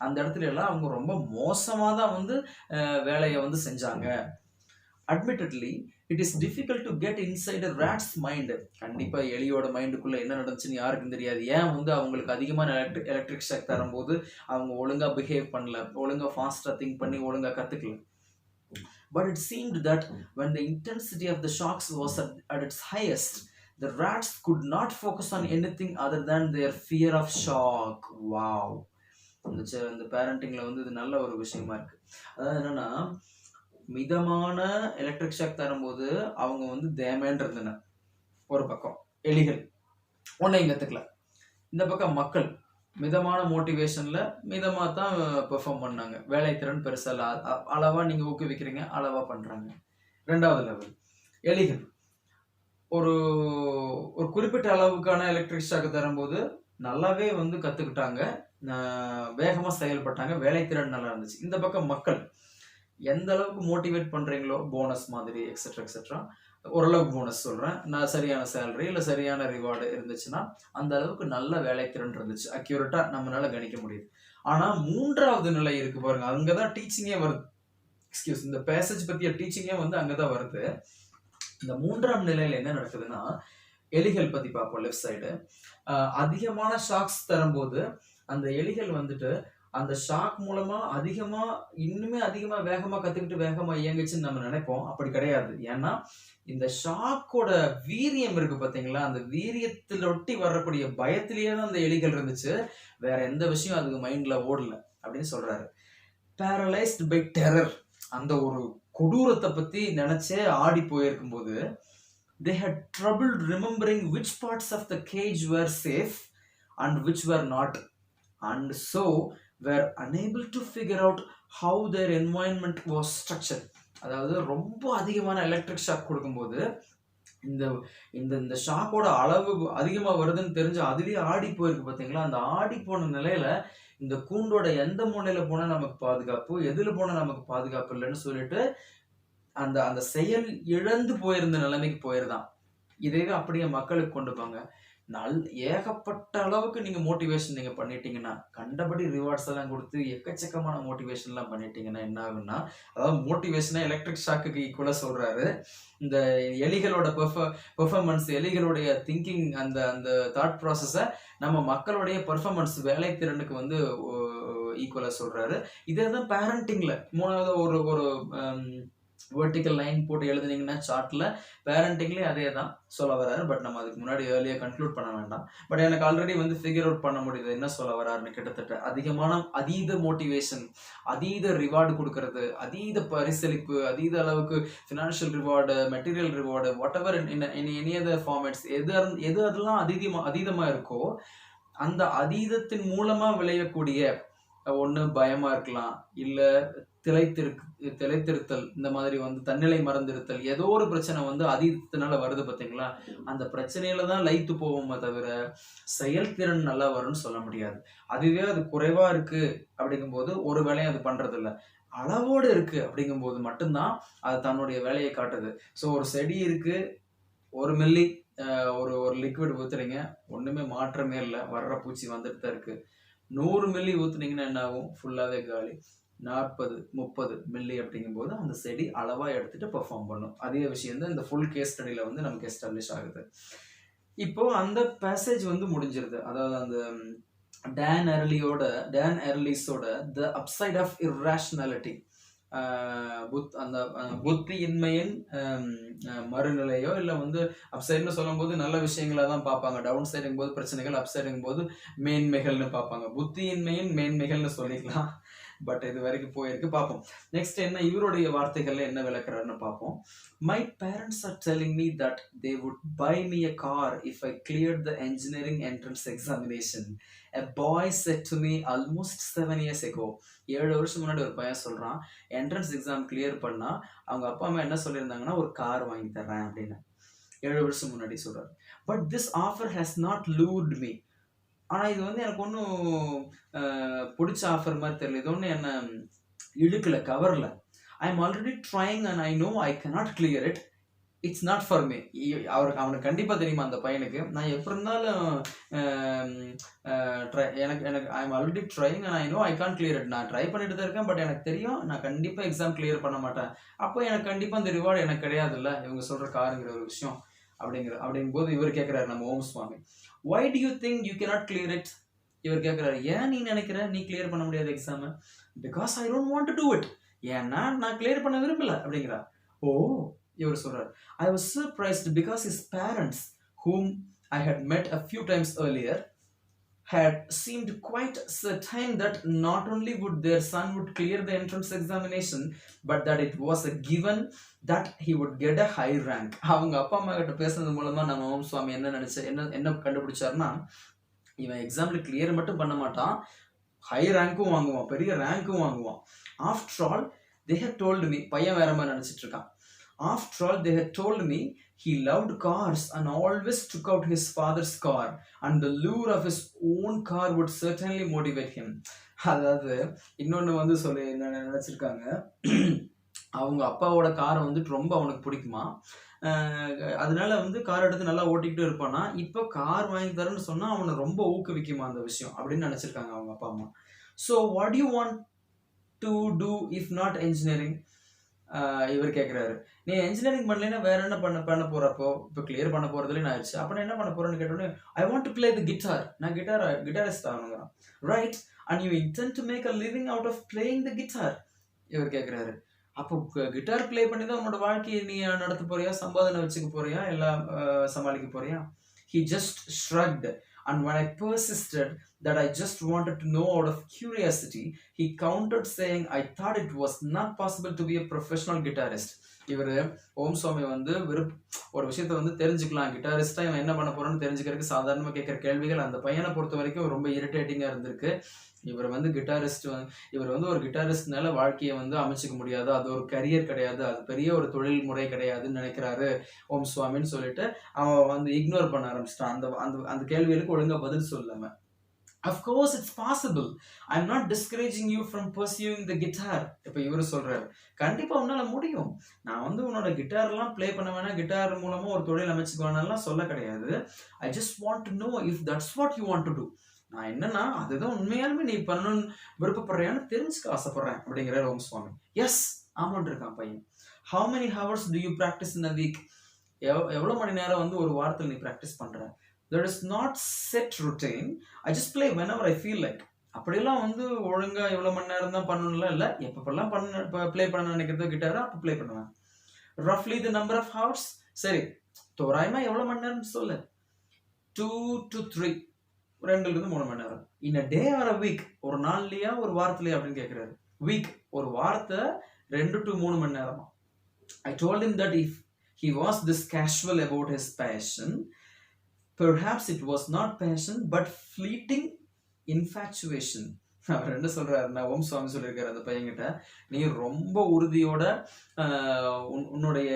அந்த இடத்துல எல்லாம் அவங்க ரொம்ப மோசமா தான் வந்து வேலையை வந்து செஞ்சாங்க. Admittedly it is difficult to get inside a rat's mind. கண்டிப்பா எலியோட மைண்டுக்குள்ள என்ன நடந்துச்சுன்னு யாருக்கும் தெரியாது. ஏன் வந்து அவங்களுக்கு அதிகமான எலக்ட்ரிக் ஷாக் தரும்போது அவங்க ஒழுங்கா பிஹேவ் பண்ணல, ஒழுங்கா ஃபாஸ்டா திங்க் பண்ணி ஒழுங்கா கத்துக்கல. But it seemed that when the intensity of the shocks was at its highest, the rats could not focus on anything other than their fear of shock. Wow. இந்த பேரண்டிங்ல வந்து இது நல்ல ஒரு விஷயமா இருக்கு. அதாவது என்னன்னா, மிதமான எலக்ட்ரிக் ஷாக் தரும்போது அவங்க வந்து தேமேன் இருந்தன ஒரு பக்கம் எலிகள், ஒன்னையும் கத்துக்கல. இந்த பக்கம் மக்கள் மிதமான மோட்டிவேஷன்ல மிதமா தான் பெர்ஃபார்ம் பண்ணாங்க, வேலை திறன் பெருசா இல்ல, அளவா நீங்க ஊக்குவிக்கிறீங்க, அளவா பண்றாங்க. ரெண்டாவது லெவல் எலிகள் ஒரு ஒரு குறிப்பிட்ட அளவுக்கான எலக்ட்ரிக் ஷாக் தரும்போது நல்லாவே வந்து கத்துக்கிட்டாங்க, வேகமா செயல்பட்டாங்க, வேலை திறன் நல்லா இருந்துச்சு. இந்த பக்கம் மக்கள் எந்த அளவுக்கு மோட்டிவேட் பண்றீங்களோ, போனஸ் மாதிரி எக்ஸெட்ரா எக்ஸெட்ரா, ஓரளவுக்கு போனஸ் சொல்றேன், நான் சரியான சேலரி இல்ல சரியான ரிவார்டு இருந்துச்சுன்னா அந்த அளவுக்கு நல்ல வேலை திறன் இருந்துச்சு, அக்யூரேட்டா நம்மளால கணிக்க முடியுது. ஆனா மூன்றாவது நிலை இருக்கு பாருங்க, அங்கதான் டீச்சிங்கே வருது. எக்ஸ்கியூஸ், இந்த பேசேஜ் பத்திய டீச்சிங்கே வந்து அங்கதான் வருது. இந்த மூன்றாம் நிலையில என்ன நடக்குதுன்னா, எலிகள் பத்தி பார்ப்போம். லெஃப்ட் சைடு அதிகமான ஷாக்ஸ் தரும்போது அந்த எலிகள் வந்துட்டு அந்த ஷாக் மூலமா இன்னுமே அதிகமா வேகமா கத்துக்கிட்டு வேகமா இயங்குச்சுன்னு நம்ம நினைப்போம். அப்படி கிடையாது. ஏன்னா இந்த ஷாக்கோட வீரியம் இருக்கு பாத்தீங்களா, அந்த வீரியத்துல ஒட்டி வரக்கூடிய பயத்திலேயே தான் அந்த எலிகள் இருந்துச்சு, வேற எந்த விஷயம் அதுக்கு மைண்ட்ல ஓடல அப்படின்னு சொல்றாரு. பேரலைஸ்ட் பை டெரர், அந்த ஒரு கொடூரத்தை பத்தி நினைச்சே ஆடி போயிருக்கும் போது, they had trouble remembering which parts of the cage were safe and which were not, and so were unable to figure out how their environment was structured. அதாவது ரொம்ப அதிகமான எலக்ட்ரிக் ஷாக் கொடுக்கும்போது இந்த இந்த இந்த ஷாக்கோட அளவு அதிகமா வருதுன்னு தெரிஞ்சு அதுலயே ஆடி போயிருக்கு பாத்தீங்களா. அந்த ஆடி போன நிலையில இந்த கூண்டோட எந்த மூலையில போனா நமக்கு பாதுகாப்பு, எதுல போனா நமக்கு பாதுகாப்பு இல்லைன்னு சொல்லிட்டு அந்த அந்த செயல் இழந்து போயிருந்த நிலைமைக்கு போயிருதான். இதே அப்படியே மக்களுக்கு கொண்டு போங்க, ஏகப்பட்ட அளவுக்கு நீங்க மோட்டிவேஷன் நீங்க பண்ணிட்டீங்கன்னா, கண்டபடி ரிவார்ட்ஸ் எல்லாம் கொடுத்து எக்கச்சக்கமான மோட்டிவேஷன் எல்லாம் பண்ணிட்டீங்கன்னா என்ன ஆகுன்னா, அதாவது மோட்டிவேஷனை எலக்ட்ரிக் ஷாக்குக்கு ஈக்குவலா சொல்றாரு. இந்த எலிகளோட பெர்ஃபார்மன்ஸ், எலிகளுடைய திங்கிங், அந்த அந்த தாட் ப்ராசஸ நம்ம மக்களுடைய பெர்ஃபார்மன்ஸ், வேலை திறனுக்கு வந்து ஈக்குவலா சொல்றாரு. இதே தான் பேரண்டிங்ல மூணாவது ஒரு ஒரு வெர்டிக்கல் லைன் போட்டு எழுதுனீங்கன்னா சார்ட்ல, பேரண்டிங்லேயே அதே தான் சொல்ல வராரு. பட் நம்ம அதுக்கு முன்னாடி ஏர்லியா கன்க்ளூட் பண்ண வேண்டாம். பட் எனக்கு ஆல்ரெடி வந்து ஃபிகர் அவுட் பண்ண முடியுது என்ன சொல்ல வராருன்னு. கிட்டத்தட்ட அதீத மோட்டிவேஷன், அதீத ரிவார்டு கொடுக்கறது, அதீத பரிசளிப்பு, அதீத அளவுக்கு financial reward, material reward, what ever any other formats, எது அதெல்லாம் அதீதமா இருக்கோ அந்த அதீதத்தின் மூலமா விளையக்கூடிய ஒண்ணு பயமா இருக்கலாம், இல்ல திளைத்திருத்தல், இந்த மாதிரி வந்து தன்னிலை மறந்திருத்தல், ஏதோ ஒரு பிரச்சனை வந்து அதீதத்தினால வருது பாத்தீங்களா. அந்த பிரச்சனையில தான் லைத்து போவோமே தவிர செயல்திறன் நல்லா வரும்னு சொல்ல முடியாது. அதுவே அது குறைவா இருக்கு அப்படிங்கும்போது ஒரு வேலையும் அது பண்றது இல்ல, அளவோடு இருக்கு அப்படிங்கும்போது மட்டும்தான் அது தன்னுடைய வேலையை காட்டுது. ஸோ ஒரு செடி இருக்கு, 1 மில்லி ஒரு ஒரு லிக்விட் ஊற்றுறீங்க, ஒன்றுமே மாற்றமே இல்லை, வர்ற பூச்சி வந்துட்டு தான் இருக்குது. 100 மில்லி ஊற்றுனீங்கன்னா என்ன ஆகும்? ஃபுல்லாகவே காலி. 40 30 மில்லி அப்படிங்கும்போது அந்த செடி அளவாக எடுத்துகிட்டு பெர்ஃபார்ம் பண்ணும். அதே விஷயம் தான் இந்த ஃபுல் கேஸ் ஸ்டடியில் வந்து நமக்கு எஸ்டாப்ளிஷ் ஆகுது. இப்போ அந்த பேசேஜ் வந்து முடிஞ்சிருது. அதாவது அந்த Dan Earlyஸோட த அப்சைட் ஆஃப் இர்ராஷனாலிட்டி, அந்த புத்தியின்மையின் மறுநிலையோ இல்லை வந்து அப்சைட்னு சொல்லும் போது நல்ல விஷயங்களா தான் பார்ப்பாங்க, டவுன் சைடுங்கும் போது பிரச்சனைகள், அப் சைடுங்கும் போது மேன்மைகள்னு பார்ப்பாங்க. புத்தியின்மையின் மேன்மைகள்னு சொல்லிக்கலாம். பட் இது வரைக்கும் போயிருக்கு, பார்ப்போம். நெக்ஸ்ட் என்ன இவருடைய வார்த்தைகள்ல என்ன விளக்குறாருன்னு பார்ப்போம். My parents are telling me that they would buy me a car if I cleared the engineering entrance examination. A boy said to me almost 7 years ago. 7 வருஷம் முன்னாடி ஒரு பையன் சொல்றான், என்ட்ரன்ஸ் எக்ஸாம் கிளியர் பண்ணா அவங்க அப்பா அம்மா என்ன சொல்லியிருந்தாங்கன்னா ஒரு கார் வாங்கி தர்றேன் அப்படின்னு. 7 வருஷம் முன்னாடி சொல்றாரு. But this offer has not lured me. ஆனால் இது வந்து எனக்கு ஒன்றும் பிடிச்ச ஆஃபர் மாதிரி தெரியல, இது ஒன்றும் என்ன இழுக்கல, கவரில். I am already trying and I know I cannot clear it. It's not for me. அவனுக்கு கண்டிப்பாக தெரியுமா அந்த பையனுக்கு, நான் எப்படி இருந்தாலும் எனக்கு I am already trying and I know I can clear it. நான் ட்ரை பண்ணிட்டு தான் இருக்கேன், பட் எனக்கு தெரியும் நான் கண்டிப்பாக எக்ஸாம் கிளியர் பண்ண மாட்டேன். அப்போ எனக்கு கண்டிப்பாக அந்த ரிவார்டு எனக்கு கிடையாது இல்லை இவங்க சொல்கிற காருங்கிற ஒரு விஷயம் அப்படிங்கும்போது இவர் கேட்குறாரு நம்ம ஓம் சுவாமி, why do you think you cannot clear it? இவர் கேட்குறாரு, ஏன் நீ நினைக்கிற நீ கிளியர் பண்ண முடியாது exam? Because I don't want to do it. ஏன்னா நான் கிளியர் பண்ண விரும்பல அப்படிங்கிறா. ஓ, இவர் சொல்றாரு, I was surprised because his parents, whom I had met a few times earlier, had seemed quite certain that not only would their son would clear the entrance examination, but that it was a given that he would get a high rank. அவங்க அப்பா அம்மா கிட்ட பேசுறது மூலமா நம்ம ஓம் சுவாமி என்ன கண்டுபிடிச்சாருன்னா, இவன் எக்ஸாம்ல கிளியர் மட்டும் பண்ண மாட்டான், ஹை ரேங்க்கும் வாங்குவான், பெரிய ரேங்க்கும் வாங்குவான். After all they had told me, பையன் வேற மாதிரி நினைச்சிட்டு இருக்கான். After all, they had told me he loved cars and always took out his father's car, and the lure of his own car would certainly motivate him. அதாவது இன்னொன்று வந்து சொல்லி என்ன நினச்சிருக்காங்க, அவங்க அப்பாவோட காரை வந்துட்டு ரொம்ப அவனுக்கு பிடிக்குமா, அதனால வந்து கார் எடுத்து நல்லா ஓட்டிக்கிட்டு இருப்பானா, இப்போ கார் வாங்கி தரேன்னு சொன்னால் அவனை ரொம்ப ஊக்குவிக்குமா அந்த விஷயம் அப்படின்னு நினச்சிருக்காங்க அவங்க அப்பா அம்மா. So what you want to do if not engineering? இவர் கேட்குறாரு, நீ என்ஜினியரிங் பண்ணலைன்னா வேற என்ன பண்ண போறப்போ, இப்போ கிளியர் பண்ண போறதுலேயும் ஆயிடுச்சு, அப்போ நான் என்ன பண்ண போறேன்னு கேட்டோன்னே, I want to play the guitar, நான் கிட்டாரிஸ்ட் ஆகணுங்கிறான். Right, and you intend to make a living out of playing the guitar. இவர் கேட்குறாரு, அப்போ கிட்டார் பிளே பண்ணி தான் உன்னோட வாழ்க்கையை நீ நடத்த போறியா, சம்பாதனை வச்சுக்க போறியா, எல்லாம் சமாளிக்க போறியா? He just shrugged, and when I persisted that I just wanted to know out of curiosity, he countered saying I thought it was not possible to be a professional guitarist. இவர் ஓம் சுவாமி வந்து ஒரு விஷயத்த வந்து தெரிஞ்சுக்கலாம், கிட்டாரிஸ்டா இவன் என்ன பண்ண போறான்னு தெரிஞ்சுக்கிறதுக்கு சாதாரணமாக கேட்குற கேள்விகள் அந்த பையனை பொறுத்த வரைக்கும் ரொம்ப இரிட்டேட்டிங்காக இருந்திருக்கு. இவர் வந்து இவர் வந்து ஒரு கிட்டாரிஸ்ட்னால வாழ்க்கையை வந்து அமைச்சிக்க முடியாது, அது ஒரு கரியர் கிடையாது, அது பெரிய ஒரு தொழில் முறை கிடையாதுன்னு நினைக்கிறாரு ஓம் சுவாமின்னு சொல்லிட்டு அவன் வந்து இக்னோர் பண்ண ஆரம்பிச்சிட்டான். அந்த கேள்விகளுக்கு ஒழுங்கா பதில் சொல்லாம. Of course it's possible. I'm not discouraging you from pursuing the guitar. இப்போ இவரு சொல்றாரு, கண்டிப்பா உன்னால முடியும், நான் வந்து உன்னோட கிட்டார்லாம் ப்ளே பண்ண வேணாம், கிட்டார் மூலமா ஒரு தொழில் அமைச்சுக்குவானெல்லாம் சொல்ல கிடையாது. I just want to know if that's what you want to do. நான் என்னன்னா அதுதான் உண்மையாலுமே நீ பண்ணணும்னு விருப்பப்படுறியான்னு தெரிஞ்சுக்க ஆசைப்படுறேன் அப்படிங்கிறார் ஓம் சுவாமி. எஸ், ஆமான் இருக்கான் பையன். How many hours do you practice in a week? எவ்வளோ மணி நேரம் வந்து ஒரு வாரத்தில் நீ ப்ராக்டிஸ் பண்ற? There is not set routine. I just play whenever I feel like. அப்படியெல்லாம் வந்து ஒழுங்கா எவ்வளோ மணி நேரம் தான் பண்ணணும்லாம் இல்லை, எப்பப்பெல்லாம் ப்ளே பண்ண நினைக்கிறது கிட்டாரோ அப்போ ப்ளே பண்ணுவேன். ரஃப்லி தி நம்பர் ஆஃப் ஹவர்ஸ், சரி தோராயமா எவ்வளோ மணி நேரம் சொல்லு? 2 to 3, 2-3 மணி நேரம். இன் அ டே ஆர் அ வீக், ஒரு நாள்லையா ஒரு வாரத்துலையா அப்படின்னு கேட்குறாரு. வீக், ஒரு வாரத்தை 2 to 3 மணி நேரமா. I told him that if he was this casual about his passion, perhaps it was not passion but fleeting infatuation. அவர் என்ன சொல்றாரு, நான் ஓம் சுவாமி சொல்லியிருக்காரு அந்த பையன்கிட்ட, நீ ரொம்ப உறுதியோட உன்னுடைய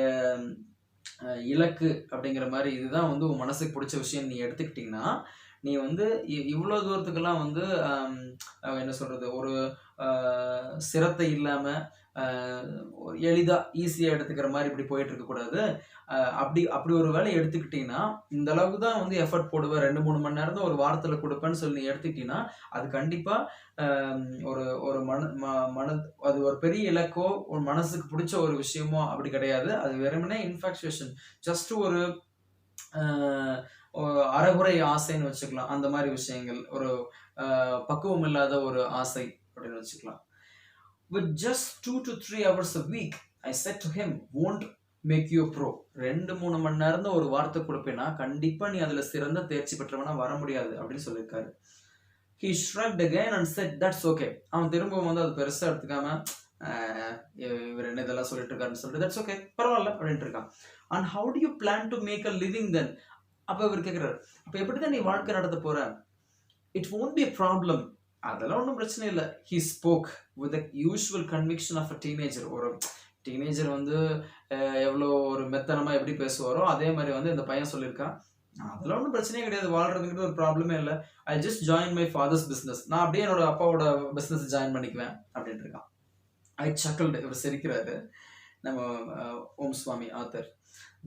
இலக்கு அப்படிங்கிற மாதிரி இதுதான் வந்து உன் மனசுக்கு பிடிச்ச விஷயம் நீ எடுத்துக்கிட்டீங்கன்னா, நீ வந்து இவ்வளோ தூரத்துக்கெல்லாம் வந்து என்ன சொல்றது, ஒரு சிரத்தை இல்லாம எளிதாக ஈஸியாக எடுத்துக்கிற மாதிரி இப்படி போயிட்டு இருக்கக்கூடாது. அப்படி ஒரு வேலை எடுத்துக்கிட்டீங்கன்னா இந்த அளவுக்கு தான் வந்து எஃபர்ட் போடுவேன், 2-3 மணி நேரம் தான் ஒரு வாரத்தில் கொடுப்பேன்னு சொல்லி எடுத்துக்கிட்டீங்கன்னா அது கண்டிப்பாக ஒரு ஒரு அது ஒரு பெரிய இலக்கோ ஒரு மனசுக்கு பிடிச்ச ஒரு விஷயமோ அப்படி கிடையாது. அது வெறுமனே இன்ஃபாக்சுவேஷன், ஜஸ்ட் ஒரு அறகுறை ஆசைன்னு வச்சுக்கலாம். அந்த மாதிரி விஷயங்கள், ஒரு பக்குவம் இல்லாத ஒரு ஆசை அப்படின்னு வச்சுக்கலாம். With just 2 to 3 hours a week, I said to him, won't make you a pro. 2-3 மணி நேரம் தான் ஒரு வார்த்தை கொடுப்பேன்னா கண்டிப்பா நீ அதுல சிறந்த தேர்ச்சி பெற்றவனா வர முடியாது அப்படின்னு சொல்லியிருக்காரு. He shrugged again and said, that's okay. அவன் திரும்பவும் வந்து அது பெருசா எடுத்துக்காம இவர் என்ன இதெல்லாம் சொல்லிட்டு இருக்காருன்னு சொல்லிட்டு that's okay, பரவாயில்ல அப்படின்ட்டு இருக்கான். And how do you plan to make a living then? அப்ப இவர் கேட்கிறாரு, அப்ப எப்படிதான் நீ வாழ்க்கை நடத்த போற? It won't be a problem. அதெல்லாம் ஒன்றும் பிரச்சனை இல்லை. He spoke with the usual conviction of a teenager. ஒரு டீனேஜர் வந்து எவ்வளோ ஒரு மெத்தனமாக எப்படி பேசுவாரோ அதே மாதிரி வந்து இந்த பையன் சொல்லியிருக்கான், அதெல்லாம் ஒன்றும் பிரச்சனையே கிடையாது, வாழ்றதுங்கிறது ஒரு ப்ராப்ளமே இல்லை. I just join my fathers business. நான் அப்படியே என்னோட அப்பாவோட பிஸ்னஸ் ஜாயின் பண்ணிக்குவேன் அப்படின்ட்டு இருக்கான். ஐ சக்கல்டு. இவர் சிரிக்கிறாரு, நம்ம ஓம் சுவாமி author.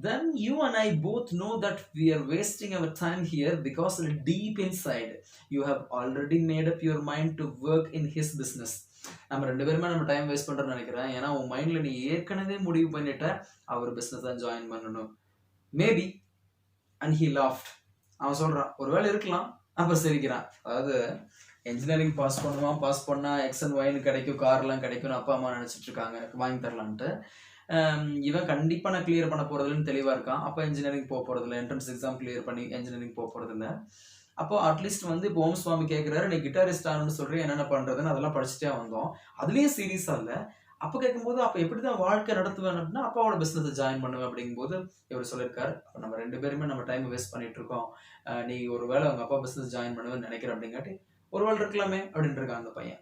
Then you and I both know that we are wasting our time here because deep inside you have already made up your mind to work in his business. நம்ம ரெண்டு பேருமே நம்ம டைம் வேஸ்ட் பண்றோம்னு நினைக்கிறேன். ஏன்னா உன் மைண்ட்ல நீ ஏற்கனவே முடிவு பண்ணிட்ட அவர் பிசினஸ் தான் ஜாயின் பண்ணணும். மேபி. And he loft. அவன் சொல்றான் ஒருவேளை இருக்கலாம். அப்ப சிரிக்கிறான். அதாவது என்ஜினியரிங் பாஸ் பண்ணா எக்ஸ் அண்ட் ஒய்னு கிடைக்கும், கார்லாம் கிடைக்கும்னு அப்பா அம்மா நினைச்சிட்டு இருக்காங்க, வாங்கி தரலான்ட்டு. இவன் கண்டிப்பா நான் கிளியர் பண்ண போறதுன்னு தெளிவா இருக்கான். அப்போ என்ஜினியரிங் போக போறதில்ல, என்ட்ரன்ஸ் எக்ஸாம் கிளியர் பண்ணி என்ஜினியரிங் போக போறதில்ல. அப்போ அட்லீஸ்ட் வந்து இப்போ ஓம் சுவாமி கேட்கிறாரு, நீ கிட்டாரிஸ்ட் ஆகணும்னு சொல்றேன், என்னென்ன பண்றதுன்னு அதெல்லாம் படிச்சுட்டே வந்தோம். அதுலயும் சீரியஸா இல்லை. அப்போ கேட்கும்போது அப்போ எப்படிதான் வாழ்க்கை நடத்துவேன் அப்படின்னா அப்பாவோட பிசினஸ் ஜாயின் பண்ணுவேன் அப்படிங்கும்போது இவர் சொல்லியிருக்காரு, நம்ம ரெண்டு பேருமே நம்ம டைம் வேஸ்ட் பண்ணிட்டு இருக்கோம், நீ ஒரு வேளை அவங்க அப்பா பிசினஸ் ஜாயின் பண்ணுவேன்னு நினைக்கிறேன் அப்படிங்காட்டி ஒரு வேளை இருக்கலாமே அப்படின்ட்டு இருக்கான் அந்த பையன்.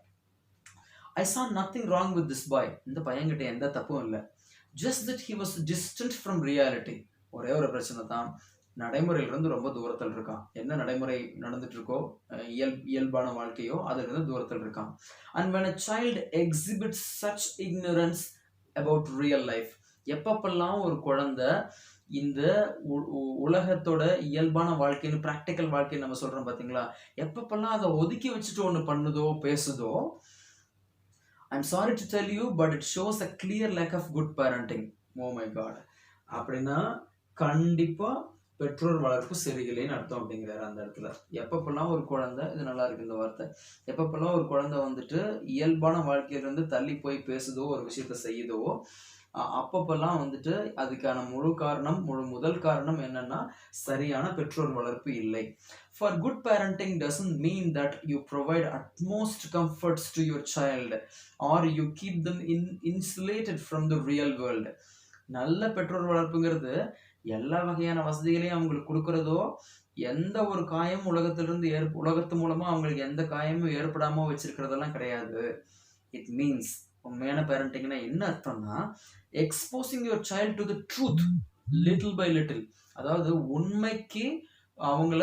ஐ saw nothing wrong with this boy. இந்த பையன்கிட்ட எந்த தப்பும் இல்லை. Just that he was distant from reality. ஒரே ஒரு பிரச்சனை தான், நடைமுறையிலிருந்து ரொம்ப தூரத்தில் இருக்கான். என்ன நடைமுறை நடந்துட்டு இருக்கோ, இயல்பான வாழ்க்கையோ அதிலிருந்து தூரத்தில் இருக்கான். And when a child exhibits such ignorance about real life, எப்பப்பெல்லாம் ஒரு குழந்தை இந்த உலகத்தோட இயல்பான வாழ்க்கைன்னு ப்ராக்டிக்கல் வாழ்க்கைன்னு நம்ம சொல்றோம் பார்த்தீங்களா, எப்பப்பெல்லாம் அதை ஒதுக்கி வச்சுட்டு ஒன்று பண்ணுதோ பேசுதோ, I'm sorry to tell you, but it shows a clear lack of good parenting. Oh my God. அப்படின்னா கண்டிப்பா பெற்றோர் வளர்ப்பு சரியில்லைன்னு அர்த்தம் அப்படிங்கிறாரு அந்த இடத்துல. எப்பப்பெல்லாம் ஒரு குழந்தை, இது நல்லா இருக்கு இந்த வார்த்தை, எப்பப்பெல்லாம் ஒரு குழந்தை வந்துட்டு இயல்பான வாழ்க்கையிலிருந்து தள்ளி போய் பேசுதோ ஒரு விஷயத்த செய்யுதோ அப்பப்பெல்லாம் வந்துட்டு அதுக்கான முதல் காரணம் என்னன்னா சரியான பெற்றோர் வளர்ப்பு இல்லை. For good parenting doesn't mean that you provide utmost comforts to your child or you keep them insulated from the real world. நல்ல பெற்றோர் வளர்ப்புங்கிறது எல்லா வகையான வசதிகளையும் அவங்களுக்கு கொடுக்கறதோ, எந்த ஒரு காயம் உலகத்து மூலமா அவங்களுக்கு எந்த காயமும் ஏற்படாம வச்சிருக்கிறதெல்லாம் கிடையாது. இட் மீன்ஸ் உண்மையான பேரண்டிங்னா என்ன அர்த்தம்னா, exposing your child to the truth little by little. அதாவது உண்மைக்கு அவங்கள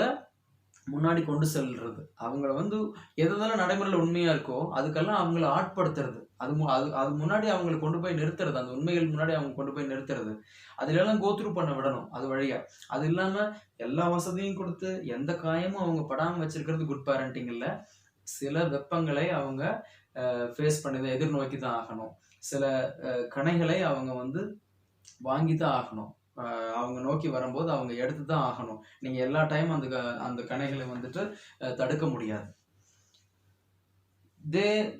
முன்னாடி கொண்டு செல்றது, அவங்கள வந்து எதெல்லாம் நடைமுறையில் உண்மையா இருக்கோ அதுக்கெல்லாம் அவங்கள ஆட்படுத்துறது, அது முன்னாடி அவங்களை கொண்டு போய் நிறுத்துறது, அந்த உண்மைகள் முன்னாடி அவங்க கொண்டு போய் நிறுத்துறது, அதுலெல்லாம் கோத்ரூ பண்ண விடணும் அது வழியா. அது இல்லாம எல்லா வசதியும் கொடுத்து எந்த காயமும் அவங்க படாம வச்சிருக்கிறது குட் பேரண்டிங் இல்லை. சில வெப்பங்களை அவங்க ஃபேஸ் பண்ணி தான் எதிர்நோக்கி தான் ஆகணும். சில கணைகளை அவங்க வந்து வாங்கி தான் ஆகணும். அவங்க நோக்கி வரும்போது அவங்க எடுத்து தான் ஆகணும். நீங்க எல்லா டைம் அந்த கணைகளை வந்துட்டு தடுக்க முடியாது.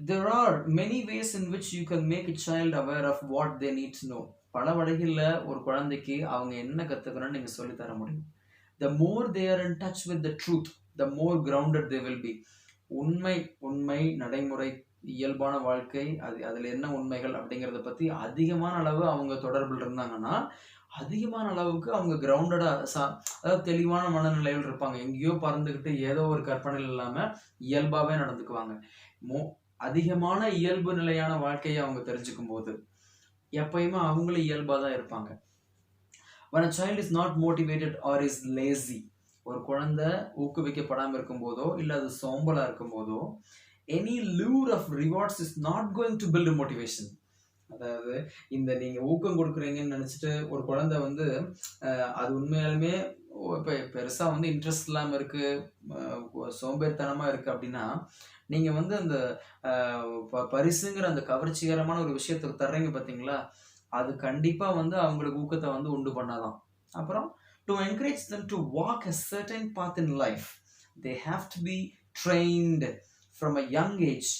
There are many ways in which you can make a child aware of what they need to know. பல வழிகளில் ஒரு குழந்தைக்கு அவங்க என்ன கற்றுக்கணும்னு நீங்கள் சொல்லித்தர முடியும். The more they are in touch with the truth, the more grounded they will be. உண்மை நடைமுறை இயல்பான வாழ்க்கை, அதில் என்ன உண்மைகள் அப்படிங்கிறத பற்றி அதிகமான அளவு அவங்க தொடர்பில் இருந்தாங்கன்னா அதிகமான அளவுக்கு அவங்க கிரவுண்டடா அதாவது தெளிவான மனநிலையில் இருப்பாங்க. எங்கேயோ பறந்துக்கிட்டு ஏதோ ஒரு கற்பனையில் இல்லாமல் இயல்பாகவே நடந்துக்குவாங்க. அதிகமான இயல்பு நிலையான வாழ்க்கையை அவங்க தெரிஞ்சுக்கும் போது எப்பயுமே அவங்களும் இயல்பாக தான் இருப்பாங்க. When a child is not motivated or is lazy, ஒரு குழந்தை ஊக்குவிக்கப்படாமல் இருக்கும்போதோ இல்லை அது சோம்பலாக இருக்கும்போதோ, any lure of rewards is not going to build motivation. அதாவது இந்த நீங்க ஊக்கம் கொடுக்குறீங்கன்னு நினைச்சிட்டு ஒரு குழந்தை வந்து அது உண்மையாலுமே இப்போ பெருசா வந்து இன்ட்ரெஸ்ட் இல்லாம இருக்கு, சோம்பேறித்தனமா இருக்கு அப்படின்னா நீங்க வந்து அந்த பரிசுங்கிற அந்த கவர்ச்சிகரமான ஒரு விஷயத்தை தர்றீங்க பாத்தீங்களா, அது கண்டிப்பா வந்து அவங்களுக்கு ஊக்கத்தை வந்து உண்டு பண்ணாதான். அப்புறம் to encourage them to walk a certain path in life, they have to be trained from a young age.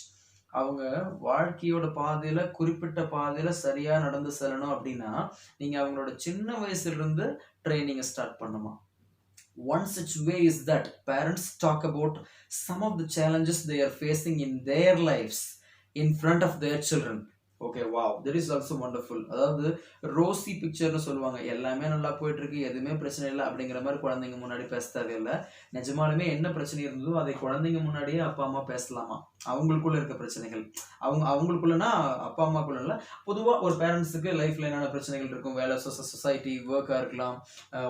அவங்க வாழ்க்கையோட பாதையில குறிப்பிட்ட பாதையில சரியா நடந்து செல்லணும் அப்படின்னா நீங்க அவங்களோட சின்ன வயசுல இருந்து ட்ரைனிங் ஸ்டார்ட் பண்ணுமா. One such way is that parents talk about some of the challenges they are facing in their lives in front of their children. Okay, wow, that is also wonderful. அதாவது Rousey பிக்சர்னு சொல்லுவாங்க, எல்லாமே நல்லா போயிட்டு இருக்கு, எதுவுமே பிரச்சனை இல்லை அப்படிங்கிற மாதிரி குழந்தைங்க முன்னாடி பேச தேவையில்லை. நிஜமாலுமே என்ன பிரச்சனை இருந்ததோ அதை குழந்தைங்க முன்னாடியே அப்பா அம்மா பேசலாமா. அவங்களுக்குள்ள இருக்க பிரச்சனைகள் அவங்களுக்குள்ளனா அப்பா அம்மாக்குள்ள இல்லை, பொதுவாக ஒரு பேரண்ட்ஸுக்கு லைஃப்ல என்னென்ன பிரச்சனைகள் இருக்கும், வேலை, சொசைட்டி, ஒர்க்காக இருக்கலாம்,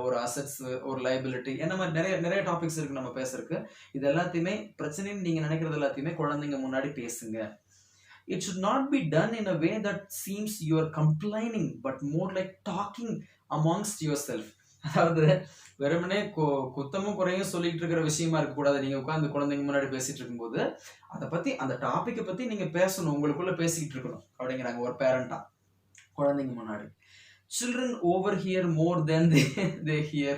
ஒரு அசட்ஸ், ஒரு லைபிலிட்டி, என்ன மாதிரி நிறைய நிறைய டாபிக்ஸ் இருக்கு நம்ம பேசுறதுக்கு. இது எல்லாத்தையுமே பிரச்சனைன்னு நீங்க நினைக்கிறது எல்லாத்தையுமே குழந்தைங்க முன்னாடி பேசுங்க. It should not be done in a way that seems you are complaining, but more like talking amongst yourself. அதாவது வெறுமனே குத்தமும் குறையும் சொல்லிட்டு இருக்கிற விஷயமா இருக்கக்கூடாது. நீங்க உட்காந்து குழந்தைங்க முன்னாடி பேசிட்டு இருக்கும்போது அதை பத்தி, அந்த டாபிக்கை பத்தி நீங்க பேசணும், உங்களுக்குள்ள பேசிக்கிட்டு இருக்கணும் அப்படிங்கிறாங்க ஒரு பேரண்டா குழந்தைங்க முன்னாடி. Children overhear more than they hear.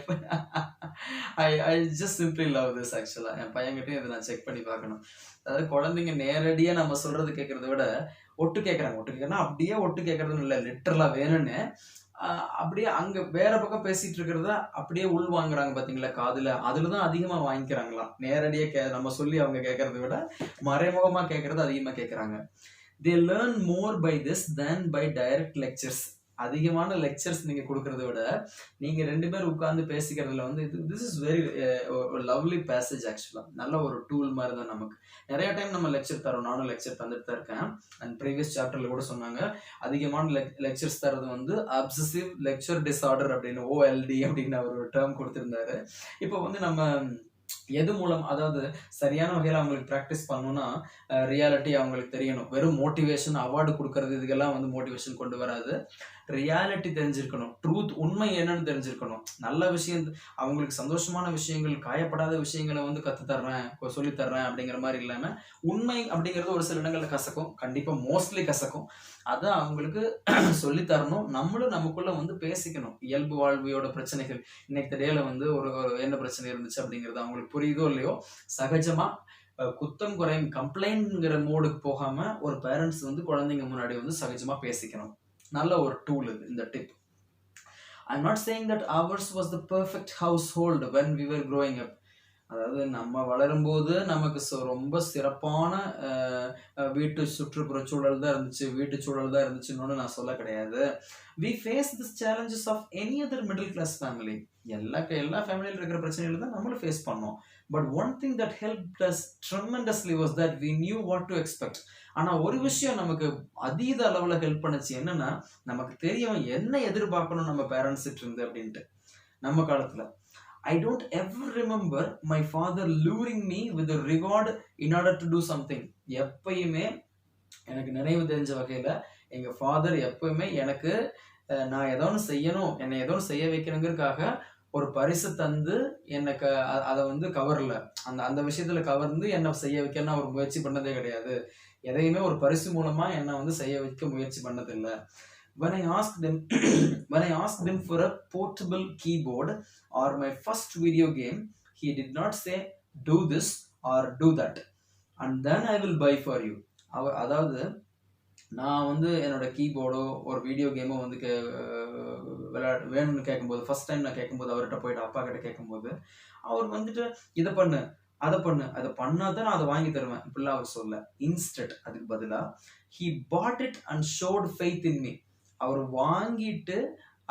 I just simply love this actually. என் பையன்கிட்டயும் இதை நான் செக் பண்ணி பார்க்கணும். அதாவது குழந்தைங்க நேரடியா நம்ம சொல்றது கேட்கறத விட ஒட்டு கேட்கறாங்க. ஒட்டு கேட்கறதுனா அப்படியே ஒட்டு கேட்கறதுன்னு இல்லை, லிட்டரலா வேணும்னு அப்படியே அங்க வேற பக்கம் பேசிட்டு இருக்கிறத அப்படியே உள் வாங்குறாங்க பாத்தீங்களா காதுல. அதுலதான் அதிகமா வாங்கிக்கிறாங்களாம். நேரடியா நம்ம சொல்லி அவங்க கேட்கறத விட மறைமுகமா கேட்கறது அதிகமா கேட்கறாங்க. They learn more by this than by direct lectures. அதிகமான லெக்சர்ஸ் நீங்க கொடுக்கறத விட நீங்க ரெண்டு பேரும் உட்கார்ந்து பேசிக்கிறதுல வந்து this is very lovely passage ஆக்சுவலா. நல்ல ஒரு டூல் மாதிரி தான் நமக்கு. நிறைய டைம் நம்ம லெக்சர் தரோம், நானும் லெக்சர் தந்துட்டு தான் இருக்கேன். அண்ட் ப்ரீவியஸ் சாப்டர்ல கூட சொன்னாங்க, அதிகமான லெக்சர்ஸ் தரது வந்து அப்சசிவ் லெக்சர் டிஸார்டர் அப்படின்னு, OLD அப்படின்னு அவர் ஒரு டேர்ம் கொடுத்திருந்தாரு. இப்போ வந்து நம்ம எது மூலம், அதாவது சரியான வகையில் அவங்களுக்கு ப்ராக்டிஸ் பண்ணணும்னா ரியாலிட்டி அவங்களுக்கு தெரியணும். வெறும் மோட்டிவேஷன், அவார்டு கொடுக்கறது இதுக்கெல்லாம் வந்து மோட்டிவேஷன் கொண்டு வராது. ரியாலிட்டி தெரிஞ்சிருக்கணும், ட்ரூத், உண்மை என்னன்னு தெரிஞ்சிருக்கணும். நல்ல விஷயம், அவங்களுக்கு சந்தோஷமான விஷயங்கள், காயப்படாத விஷயங்களை வந்து கற்றுத்தர்றேன், சொல்லித்தர்றேன் அப்படிங்கிற மாதிரி இல்லாமல் உண்மை அப்படிங்கிறது ஒரு சில இடங்களில் கசக்கும், கண்டிப்பாக மோஸ்ட்லி கசக்கும். அதை அவங்களுக்கு சொல்லித்தரணும். நம்மளும் நமக்குள்ள வந்து பேசிக்கணும். இயல்பு வாழ்வியோட பிரச்சனைகள், இன்னைக்கு தெரியல வந்து ஒரு என்ன பிரச்சனை இருந்துச்சு அப்படிங்கிறது அவங்களுக்கு புரியுதோ இல்லையோ, சகஜமா குத்தம் குறையும் கம்ப்ளைண்ட்ங்கிற மோடுக்கு போகாம ஒரு பேரண்ட்ஸ் வந்து குழந்தைங்க முன்னாடி வந்து சகஜமா பேசிக்கணும். நல்ல ஒரு டூல் இது, இந்த tip. I'm not saying that ours was the perfect household when we were growing up. அதாவது நம்ம வளரும்போது நமக்கு ரொம்ப சிறப்பான வீட்டு சுற்றுப்புற சூழல் தான் இருந்துச்சு, வீட்டு சூழல் தான் இருந்துச்சுன்னு நான் சொல்ல கிடையாது. We face this challenges of any other middle class family. எல்லா ஃபேமிலியில் இருக்கிற பிரச்சனைகள் தான் நம்மளும் ஃபேஸ் பண்ணோம். But one thing that helped us tremendously was that we knew what to expect. ஆனா ஒரு விஷயம் நமக்கு அதீத அளவுல ஹெல்ப் பண்ணுச்சு. என்னன்னா, நமக்கு தெரியும் என்ன எதிர்பார்க்கணும் நம்ம பேரண்ட்ஸ் கிட்ட இருந்து அப்படின்ட்டு. நம்ம காலத்துல I don't ever remember my father luring me with a reward in order to do something. எப்பயுமே எனக்கு நினைவு தெரிஞ்ச வகையில எங்க ஃபாதர் எப்பயுமே எனக்கு நான் ஏதோ ஒன்று செய்யணும், என்னை ஏதோ ஒன்று செய்ய வைக்கணுங்கிறதுக்காக ஒரு பரிசு தந்து எனக்கு அதை வந்து கவர்ல அந்த விஷயத்துல கவர்ந்து என்ன செய்ய வைக்கணும்னு அவர் முயற்சி பண்ணதே கிடையாது. எதையுமே ஒரு பரிசு மூலமா என்ன வந்து செய்ய வைக்க முயற்சி பண்ணதில்லை. When I asked him for a portable keyboard or my first video game, he did not say do this or do that and then I will buy for you. அதாவது நான் வந்து என்னோட கீபோர்டோ ஒரு வீடியோ கேமோ வந்து வேணும்னு கேட்கும்போது, ஃபர்ஸ்ட் டைம் நான் கேட்கும்போது, அவர்கிட்ட போயிட்டு அப்பா கிட்ட கேட்கும்போது அவர் வந்துட்டு இதை பண்ணு, அதை பண்ணாதான் நான் அதை வாங்கி தருவேன் இப்படிலாம் அவர் சொல்ல. இன்ஸ்டன்ட் அதுக்கு பதிலா he bought it and showed faith in me. அவர் வாங்கிட்டு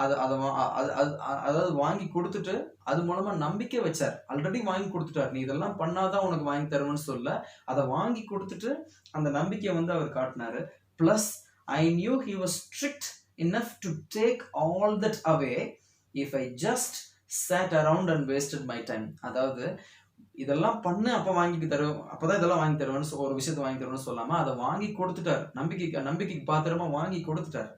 அதாவது வாங்கி கொடுத்துட்டு அது மூலமா நம்பிக்கை வச்சார். ஆல்ரெடி வாங்கி கொடுத்துட்டார், நீ இதெல்லாம் பண்ணாதான் உனக்கு வாங்கி தருவேன்னு சொல்ல, அதை வாங்கி கொடுத்துட்டு அந்த நம்பிக்கையை வந்து அவர் காட்டினாரு. Plus I knew he was strict enough to take all that away if I just sat around and wasted my time. அதாவது இதெல்லாம் பண்ணு அப்ப வாங்கி தருவேன், அப்பதான் இதெல்லாம் வாங்கி தருவேன்னு ஒரு விஷயத்த வாங்கி தருவேன்னு சொல்லாம அதை வாங்கி கொடுத்துட்டாரு. நம்பிக்கைக்கு பாத்திரமா வாங்கி கொடுத்துட்டாரு.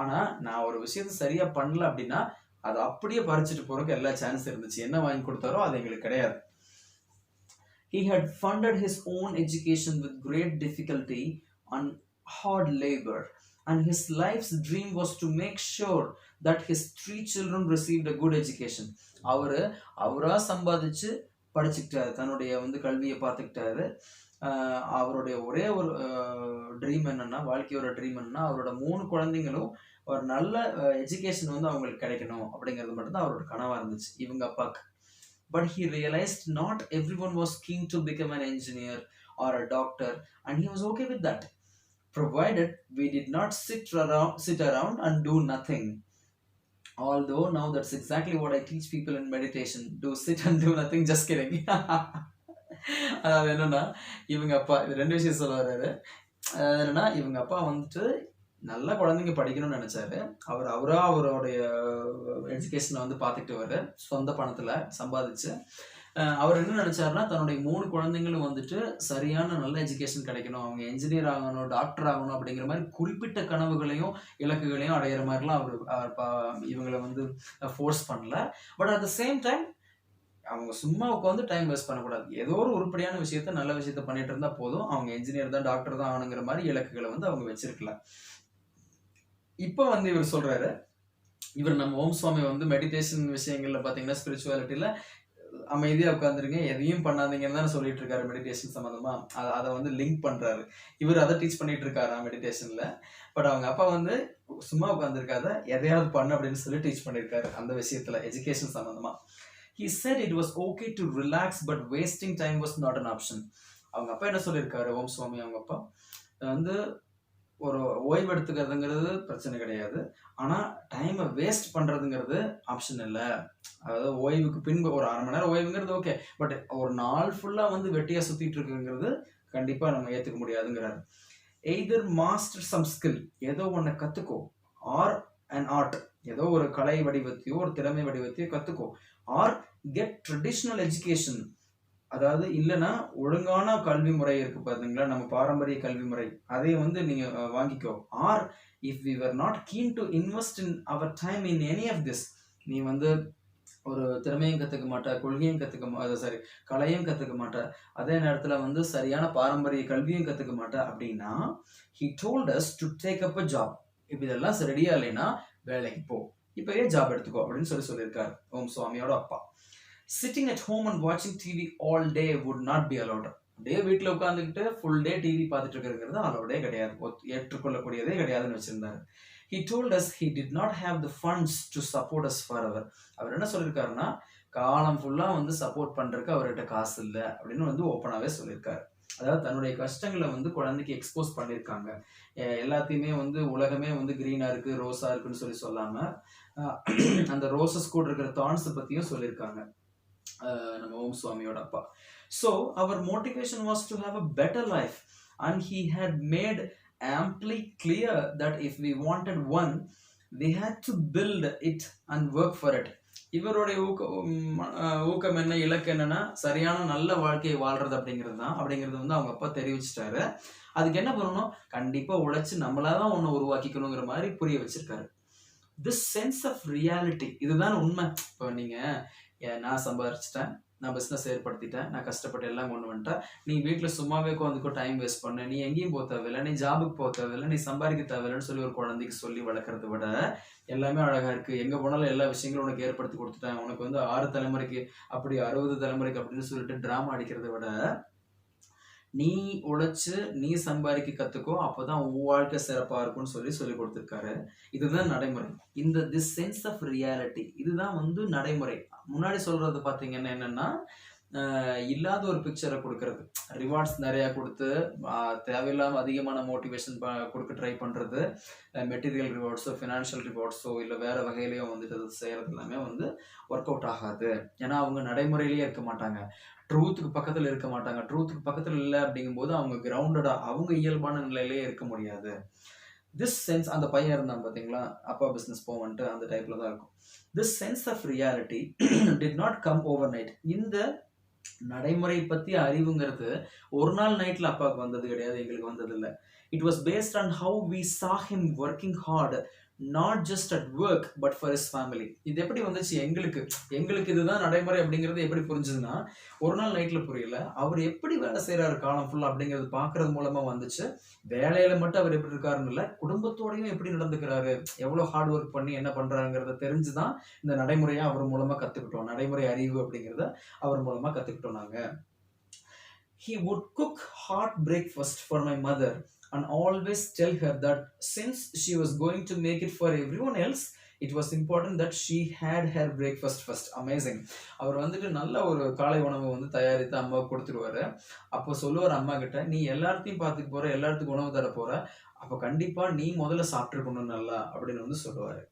ஆனா நான் ஒரு விஷயத்த சரியா பண்ணல அப்படின்னா அதை அப்படியே பறிச்சுட்டு போறதுக்கு எல்லா சான்ஸ் இருந்துச்சு. என்ன வாங்கி கொடுத்தாரோ அது எங்களுக்கு கிடையாது. He had funded his own education with great difficulty and hard labor, and his life's dream was to make sure that his 3 children received a good education. அவரா சம்பாதிச்சு படிச்சுக்கிட்டாரு, தன்னுடைய கல்வியை பார்த்துக்கிட்டாரு. அவருடைய ஒரே ஒரு ட்ரீம் என்னன்னா, வாழ்க்கையோட ட்ரீம் என்னன்னா, அவரோட 3 குழந்தைங்களும் ஒரு நல்ல எஜுகேஷன் அவங்களுக்கு கிடைக்கணும் அப்படிங்கிறது மட்டும்தான் அவரோட கனவா இருந்துச்சு இவங்க அப்பாக்கு. But he realized not everyone was keen to become an engineer or a doctor, and he was okay with that, provided we did not sit around and do nothing. Although now that's exactly what I teach people in meditation, do sit and do nothing. Just kidding. அதாவது என்னன்னா, இவங்க அப்பா இது 2 விஷயம் சொல்ல வர்றாரு. என்னன்னா, இவங்க அப்பா நல்ல குழந்தைங்க படிக்கணும்னு நினைச்சாரு. அவருடைய எஜுகேஷனை பார்த்துக்கிட்டு வர சொந்த பணத்துல சம்பாதிச்சு அவர் என்ன நினைச்சாருன்னா, தன்னுடைய 3 குழந்தைங்களும் சரியான நல்ல எஜுகேஷன் கிடைக்கணும், அவங்க என்ஜினியர் ஆகணும், டாக்டர் ஆகணும் அப்படிங்கிற மாதிரி குறிப்பிட்ட கனவுகளையும் இலக்குகளையும் அடையிற மாதிரிலாம் அவர் இவங்களை ஃபோர்ஸ் பண்ணல. But at the same time அவங்க சும்மா உட்காந்து டைம் வேஸ்ட் பண்ணக்கூடாது. ஏதோ ஒரு உருப்படியான விஷயத்த நல்ல விஷயத்த பண்ணிட்டு இருந்தா போதும், அவங்க என்ஜினியர் தான் டாக்டர் தான் ஆகணுங்கிற மாதிரி இலக்குகளை அவங்க வச்சிருக்கல. இப்போ இவர் சொல்றாரு, இவர் நம்ம ஓம் சுவாமி மெடிடேஷன் விஷயங்கள்ல பாத்தீங்கன்னா, ஸ்பிரிச்சுவாலிட்டியில அமைதியா உட்காந்துருங்க, எதையும் பண்ணாதீங்கன்னு தான் சொல்லிட்டு இருக்காரு மெடிடேஷன் சம்பந்தமா. அதை லிங்க் பண்றாரு. இவர் அதை டீச் பண்ணிட்டு இருக்காரா மெடிடேஷன்ல. பட் அவங்க அப்பா சும்மா உட்காந்துருக்காத, எதையாவது பண்ணு அப்படின்னு சொல்லி டீச் பண்ணிருக்காரு அந்த விஷயத்துல, எஜுகேஷன் சம்பந்தமா. He said it was okay to relax, but wasting time was not an option. அவங்க அப்பா என்ன சொல்லியிருக்காரு, ஓம் சுவாமி அவங்க அப்பா ஒரு ஓய்வு எடுத்துக்கிறதுங்கிறது பிரச்சனை கிடையாது, ஆனா டைமை வேஸ்ட் பண்றதுங்கிறது ஆப்ஷன் இல்லை. அதாவது ஓய்வுக்கு பின்பு ஒரு 1/2 மணி நேரம் ஓய்வுங்கிறது ஓகே, பட் ஒரு நாள் ஃபுல்லா வெட்டியா சுத்திட்டு இருக்குங்கிறது கண்டிப்பா நம்ம ஏத்துக்க முடியாதுங்கிறாரு. எய்தர் மாஸ்டர் சம் ஸ்கில், ஏதோ ஒன்ன கத்துக்கோ, ஆர் an art, ஏதோ ஒரு கலை வடிவத்தையோ ஒரு திறமை வடிவத்தையோ கத்துக்கோ, ஆர் கெட் ட்ரெடிஷ்னல் எஜுகேஷன், அதாவது இல்லைன்னா ஒழுங்கான கல்வி முறை இருக்கு பாத்தீங்களா, நம்ம பாரம்பரிய கல்வி முறை, அதை நீங்க வாங்கிக்கோ. Or if we were not keen to invest in our time in any of this, நீ ஒரு திறமையும் கத்துக்க மாட்ட, கொள்கையும் கத்துக்க கலையும் கத்துக்க மாட்ட, அதே நேரத்துல சரியான பாரம்பரிய கல்வியும் கத்துக்க மாட்ட அப்படின்னா, he told us to take up a job. இப்ப இதெல்லாம் ரெடியா இல்லைன்னா வேலைக்கு போ, இப்பவே ஜாப் எடுத்துக்கோ அப்படின்னு சொல்லியிருக்காரு ஓம் சுவாமியோட அப்பா. Sitting at home and watching TV all day would not be allowed. அப்படியே வீட்டுல உட்காந்துக்கிட்டு ஃபுல் டே டிவி பார்த்துட்டு இருக்கிறது அலோடே கிடையாது, ஏற்றுக்கொள்ளக்கூடியதே கிடையாதுன்னு வச்சிருந்தாரு. He told us he did not have the funds to support us forever. அவர் என்ன சொல்லியிருக்காருன்னா, காலம் ஃபுல்லா சப்போர்ட் பண்றதுக்கு அவர்கிட்ட காசு இல்லை அப்படின்னு ஓப்பனாவே சொல்லியிருக்காரு. அதாவது தன்னுடைய கஷ்டங்களை குழந்தைக்கு எக்ஸ்போஸ் பண்ணியிருக்காங்க. எல்லாத்தையுமே உலகமே கிரீனா இருக்கு, ரோஸா இருக்குன்னு சொல்லாம அந்த ரோசஸ் கூட இருக்கிற தான்ஸ் பத்தியும் சொல்லியிருக்காங்க நம்ம ஓம் சுவாமியோட அப்பா. So our motivation was to have a better life, and he had made amply clear that if we wanted one, we had to build it and work for it. இவருடைய ஊக்கம் என்ன, இலக்கு என்னன்னா சரியான நல்ல வாழ்க்கையை வாழ்றது அப்படிங்கிறது அவங்க அப்பா தெரிவிச்சிட்டாரு. அதுக்கு என்ன பண்ணணும், கண்டிப்பா உழைச்சு நம்மளாதான் ஒண்ணு உருவாக்கிக்கணுங்கிற மாதிரி புரிய வச்சிருக்காரு. திஸ் சென்ஸ் ஆஃப் ரியாலிட்டி, இதுதான் உண்மை. இப்போ நீங்க நான் சம்பாதிச்சிட்டேன், நான் பிஸ்னஸ் ஏற்படுத்திட்டேன், நான் கஷ்டப்பட்டு எல்லாம் கொண்டு வந்துட்டேன், நீ வீட்டில் சும்மாவே உட்காந்துக்கோ டைம் வேஸ்ட் பண்ண, நீ எங்கேயும் போக தேவையில்லை, நீ ஜாபுக்கு போக தேவையில்லை, நீ சம்பாதிக்க தேவையில்லைன்னு சொல்லி ஒரு குழந்தைக்கு சொல்லி வளர்க்கறத விட எல்லாமே அழகா இருக்கு, எங்க போனாலும் எல்லா விஷயங்களும் உனக்கு ஏற்படுத்தி கொடுத்துட்டேன், உனக்கு 6 தலைமுறைக்கு அப்படி 60 தலைமுறைக்கு அப்படின்னு சொல்லிட்டு டிராமா அடிக்கிறத விட நீ உழைச்சு நீ சம்பாதிக்க கத்துக்கோ, அப்பதான் உன் வாழ்க்கை சிறப்பா இருக்கும்னு சொல்லி கொடுத்திருக்காரு. இதுதான் நடைமுறை. இந்த திஸ் சென்ஸ் ஆஃப் ரியாலிட்டி இதுதான் நடைமுறை. முன்னாடி சொல்றது பாத்தீங்கன்னா என்னன்னா, இல்லாத ஒரு பிக்சரை கொடுக்கறது, ரிவார்ட்ஸ் நிறைய கொடுத்து தேவையில்லாம அதிகமான மோட்டிவேஷன் கொடுக்க ட்ரை பண்றது, மெட்டீரியல் ரிவார்ட்ஸோ ஃபினான்ஷியல் ரிவார்ட்ஸோ இல்லை வேற வகையிலையும் அது செய்யறது எல்லாமே ஒர்க் அவுட் ஆகாது. ஏன்னா அவங்க நடைமுறையிலேயே இருக்க மாட்டாங்க, ட்ரூத்துக்கு பக்கத்துல இருக்க மாட்டாங்க. ட்ரூத்துக்கு பக்கத்துல இல்லை அப்படிங்கும் போது அவங்க கிரவுண்டடா அவங்க இயல்பான நிலையிலேயே இருக்க முடியாது. திஸ் சென்ஸ், அந்த பையன் இருந்தான் பாத்தீங்களா, அப்பா பிசினஸ் போவன்ட்டு அந்த டைப்ல தான் இருக்கும். This sense of reality did not come overnight. இந்த நடைமுறை பத்தி அறிவுங்கிறது ஒரு நாள் நைட்ல அப்பாவுக்கு வந்தது கிடையாது, எங்களுக்கு வந்தது இல்ல. It was based on how we saw him working hard not just at work but for his family. இது எப்படி வந்துச்சு எங்களுக்கு, எங்களுக்கு இதுதான் நடைமுறை அப்படிங்கிறது எப்படி புரிஞ்சுதுன்னா, ஒரு நாள் நைட்ல புரியல, அவர் எப்படி வேலை செய்யறாரு காலம் ஃபுல்லா அப்படிங்கிறது பாக்குறது மூலமா வந்துச்சு. வேலையில மட்டும் அவர் எப்படி இருக்காருன்னு இல்ல, குடும்பத்தோடையும் எப்படி நடந்துக்கிறாரு, எவ்வளவு ஹார்ட் ஒர்க் பண்ணி என்ன பண்றாங்கிறத தெரிஞ்சுதான் இந்த நடைமுறையா அவர் மூலமா கத்துக்கிட்டோம். நடைமுறை அறிவு அப்படிங்கிறத அவர் மூலமா கத்துக்கிட்டோம் நாங்க. He would cook hot breakfast for my mother and always tell her that since she was going to make it for everyone else, it was important that she had her breakfast first. Amazing. அவர் வந்துட்டு நல்ல ஒரு காலை உணவு வந்து தயாரித்து அம்மாவுக்கு கொடுத்துருவாரு. அப்போ சொல்லுவார் அம்மா கிட்ட, நீ எல்லாத்தையும் பார்த்துக்க போற, எல்லாத்துக்கும் உணவு தர போற, அப்போ கண்டிப்பா நீ முதல்ல சாப்பிட்டுருக்கணும் நல்லா அப்படின்னு வந்து சொல்லுவாரு.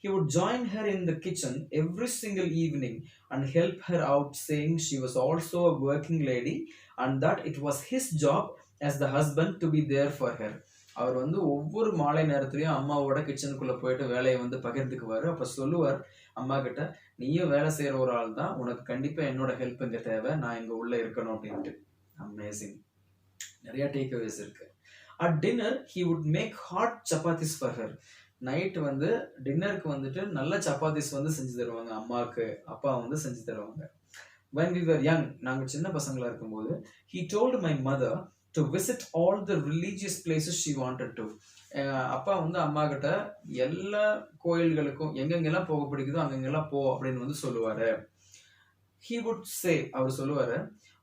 He would join her in the kitchen every single evening and help her out, saying she was also a working lady and that it was his job as the husband to be there for her. அவர் வந்து ஒவ்வொரு மாலை நேரத்திலையும் அம்மாவோட கிச்சனுக்குள்ள போயிட்டு வேலையை வந்து பகிர்ந்துக்குவாரு. அப்ப சொல்லுவார் அம்மா கிட்ட, நீயும் வேலை செய்யற ஒரு ஆள் தான், உனக்கு கண்டிப்பா என்னோட ஹெல்ப் இங்க தேவை, நான் இங்க உள்ள இருக்கணும் அப்படின்ட்டு. அமேசிங். நிறைய டேக் அவேஸ் இருக்கு. At dinner he would make hot chapatis for her. Night வந்து டின்னருக்கு வந்துட்டு நல்ல சப்பாத்திஸ் வந்து செஞ்சு தருவாங்க அம்மாவுக்கு, அப்பா வந்து செஞ்சு தருவாங்க. when we were young, நாங்க சின்ன பசங்களா இருக்கும்போது, he told my mother to visit all the religious places she wanted to. அப்பா வந்து அம்மா கிட்ட எல்லா கோயில்களுக்கும் எங்கெங்கெல்லாம் போக பிடிக்குதோ அங்கெங்கெல்லாம் போ அப்படின்னு வந்து சொல்லுவாரு. he would say, அவர் சொல்லுவாரு,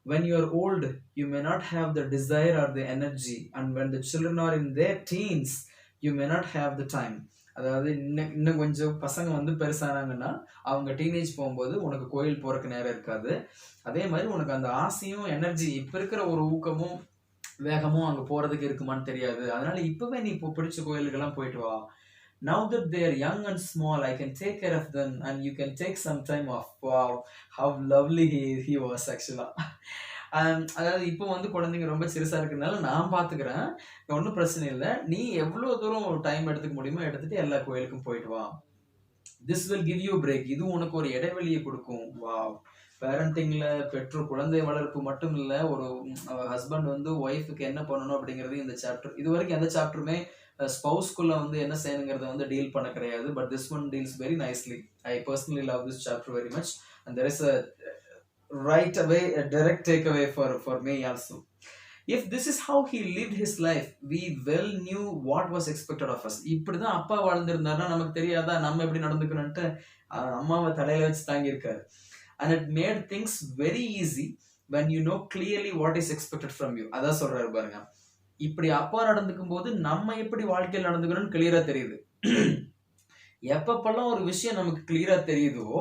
when you are old you may not have the desire or the energy and when the children are in their teens you may not have the time. அதாவது இன்னும் கொஞ்சம் பசங்க வந்து பெருசானாங்கன்னா அவங்க டீனேஜ் போகும்போது உனக்கு கோயில் போறதுக்கு நேரம் இருக்காது, அதே மாதிரி உனக்கு அந்த ஆசையும் எனர்ஜி இப்ப இருக்கிற ஒரு ஊக்கமும் வேகமும் அங்க போறதுக்கு இருக்குமான்னு தெரியாது, அதனால இப்பவே நீ இப்போ பிடிச்ச கோயிலுக்கெல்லாம் போயிட்டு வா. Now that they are young and small, I can take care of them and you can take some time off. Wow, how lovely he was actually. அதாவது இப்போ வந்து குழந்தைங்க ரொம்ப சிறுசா இருக்கிறதுனால நான் பாத்துக்கிறேன், ஒன்றும் பிரச்சனை இல்லை, நீ எவ்வளவு தூரம் டைம் எடுத்துக்க முடியுமோ எடுத்துட்டு எல்லா கோயிலுக்கும் போயிட்டு வா. This will give you a break. இது உனக்கு ஒரு இடைவெளியை கொடுக்கும். வாவ். பேரண்டிங்ல பெற்றோர் குழந்தை வளர்ப்பு மட்டும் இல்ல, ஒரு ஹஸ்பண்ட் வந்து ஒய்ஃபுக்கு என்ன பண்ணணும் அப்படிங்கிறது இந்த சாப்டர், இது வரைக்கும் எந்த சாப்டருமே ஸ்பௌஸ்குள்ள வந்து என்ன செய்யணுங்கிறத வந்து டீல் பண்ண கிடையாது. But this one deals very nicely. I personally love this chapter very much and there is a right away a direct takeaway for me also. If this is how he lived his life, we well knew what was expected of us. இப்படிதான் அப்பா வாழ்ந்திருந்தாருன்னா நமக்கு தெரியாதா நம்ம எப்படி நடந்துக்கணும்ட்டு அம்மாவை தலையில வச்சு தாங்கி இருக்காரு. And it made things very easy when you know clearly what is expected from you. அதான் சொல்றாரு பாருங்க, இப்படி அப்பா நடந்துக்கும் போது நம்ம எப்படி வாழ்க்கையில் நடந்துக்கணும்னு கிளியரா தெரியுது. எப்பப்பெல்லாம் ஒரு விஷயம் நமக்கு கிளியரா தெரியுதோ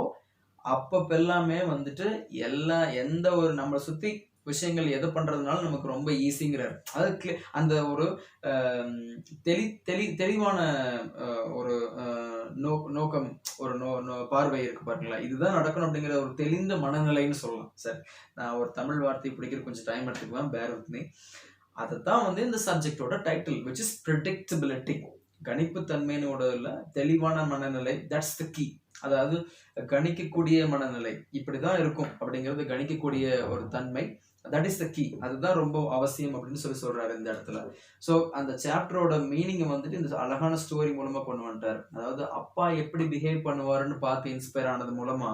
அப்பப்பெல்லாமே வந்துட்டு எந்த ஒரு நம்மளை சுத்தி விஷயங்கள் எதை பண்றதுனால நமக்கு ரொம்ப ஈஸிங்கிறார். அது அந்த ஒரு தெளிவான ஒரு நோக்கம், ஒரு பார்வை இருக்கு பாருங்களா, இதுதான் நடக்கணும் அப்படிங்கிற ஒரு தெளிந்த மனநிலைன்னு சொல்லலாம். சரி, நான் ஒரு தமிழ் வார்த்தை பிடிக்கிற கொஞ்சம் டைம் எடுத்துக்குவேன், பேர் வித் மீ. அதுதான் வந்து இந்த சப்ஜெக்டோட டைட்டில், which is predictability. கணிப்பு தன்மையோட இல்ல, தெளிவான மனநிலை, that's the key. அதாவது கணிக்கக்கூடிய மனநிலை இப்படிதான் இருக்கும் அப்படிங்கிறது கணிக்கக்கூடிய ஒரு தன்மை, that is the key. அதுதான் ரொம்ப அவசியம் அப்படின்னு சொல்றாரு இந்த இடத்துல. சோ அந்த சாப்டரோட மீனிங் வந்துட்டு இந்த அழகான ஸ்டோரி மூலமா கொண்டு வந்துட்டாரு. அதாவது அப்பா எப்படி பிஹேவ் பண்ணுவாருன்னு பார்த்து இன்ஸ்பயர் ஆனது மூலமா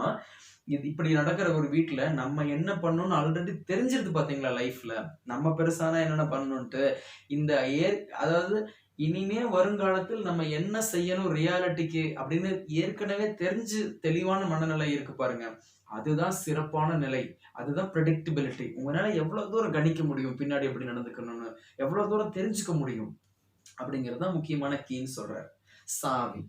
இது இப்படி நடக்கிற ஒரு வீட்டுல நம்ம என்ன பண்ணணும்னு ஆல்ரெடி தெரிஞ்சிருது பாத்தீங்களா. லைஃப்ல நம்ம பெருசானா என்னென்ன பண்ணணும்ட்டு இந்த அதாவது இனிமே வருங்காலத்தில் நம்ம என்ன செய்யணும் ரியாலிட்டிக்கு அப்படின்னு ஏற்கனவே தெரிஞ்சு தெளிவான மனநிலை இருக்கு பாருங்க, அதுதான் சிறப்பான நிலை, அதுதான் ப்ரெடிக்டபிலிட்டி. உங்களால எவ்வளவு தூரம் கணிக்க முடியும், பின்னாடி எப்படி நடந்துக்கணும்னு எவ்வளவு தூரம் தெரிஞ்சுக்க முடியும் அப்படிங்கறதுதான் முக்கியமான கீன்னு சொல்றாரு. சாவி.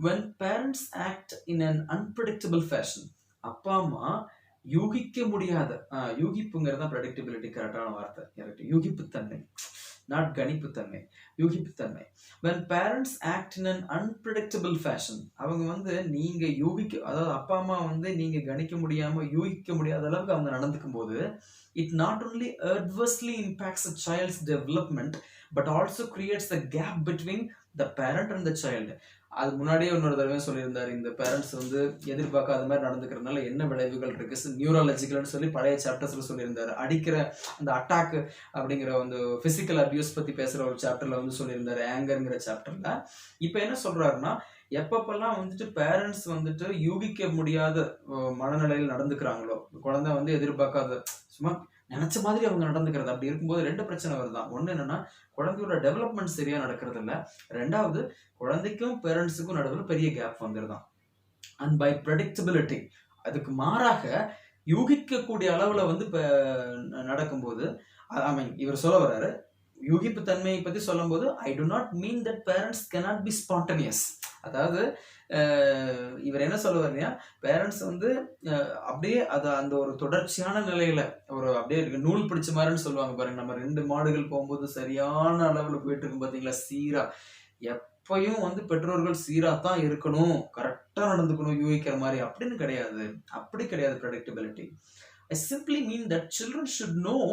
When parents act in an unpredictable fashion, அப்பா அம்மா யூகிக்க முடியாத, யூகிப்புங்கிறதா ப்ரெடிக்டபிலிட்டி கரெக்டான வார்த்தை, கரெக்ட், யூகிப்புத்தன்மை, நாட் கணிப்புத்தன்மை, யூகிப்புத்தன்மை. When parents act in an unpredictable fashion, அவங்க வந்து நீங்க அதாவது அப்பா அம்மா வந்து நீங்க கணிக்க முடியாம யூகிக்க முடியாத அளவுக்கு அவங்க நடந்துக்கும் போது, it not only adversely impacts a child's development but also creates a gap between the parent and the child. அது முன்னாடியே இன்னொரு தடவை சொல்லியிருந்தாரு, இந்த பேரண்ட்ஸ் வந்து எதிர்பார்க்காத மாதிரி நடந்துக்கிறதுனால என்ன விளைவுகள் இருக்கு நியூரலாஜிக்கல்னு சொல்லி பழைய சாப்டர்ஸ்ல சொல்லியிருந்தாரு. அடிக்கிற அந்த அட்டாக் அப்படிங்கிற வந்து பிசிக்கல் அபியூஸ் பத்தி பேசுற ஒரு சாப்டர்ல வந்து சொல்லியிருந்தாரு, ஆங்கர்ங்கிற சாப்டர்ல. இப்ப என்ன சொல்றாருன்னா, எப்பப்பெல்லாம் வந்துட்டு பேரண்ட்ஸ் வந்துட்டு யூகிக்க முடியாத மனநிலையில் நடந்துக்கிறாங்களோ, குழந்தை வந்து எதிர்பார்க்காத சும்மா நினைச்ச மாதிரி அவங்க நடந்துக்கிறது, அப்படி இருக்கும்போது ரெண்டு பிரச்சனை வருதான். ஒண்ணு என்னன்னா, குழந்தையோட டெவலப்மெண்ட் சரியா நடக்கிறது இல்ல. ரெண்டாவது, குழந்தைக்கும் பேரண்ட்ஸுக்கும் நடுவில் பெரிய கேப் வந்துருதான். அண்ட் பை ப்ரெடிக்டபிலிட்டி, அதுக்கு மாறாக யூகிக்கக்கூடிய அளவுல வந்து நடக்கும்போது, ஐ மீன் இவர் சொல்ல வர்றாரு, யூகிப்பு தன்மையை பத்தி சொல்லும் போது, I do not mean that parents cannot be spontaneous. அதாவது இவர் என்ன சொல்லுவாருன்னா, பேரண்ட்ஸ் வந்து அப்படியே அதை அந்த ஒரு தொடர்ச்சியான நிலையில ஒரு அப்படியே இருக்கு நூல் பிடிச்ச மாதிரின்னு சொல்லுவாங்க பாருங்க. நம்ம 2 மாடுகள் போகும்போது சரியான அளவுல போயிட்டு இருக்கும் பாத்தீங்களா, சீரா. எப்பயும் வந்து பெற்றோர்கள் சீரா தான் இருக்கணும், கரெக்டா நடந்துக்கணும் யூகிக்கிற மாதிரி அப்படின்னு கிடையாது. அப்படி கிடையாது predictability. I simply mean that children should know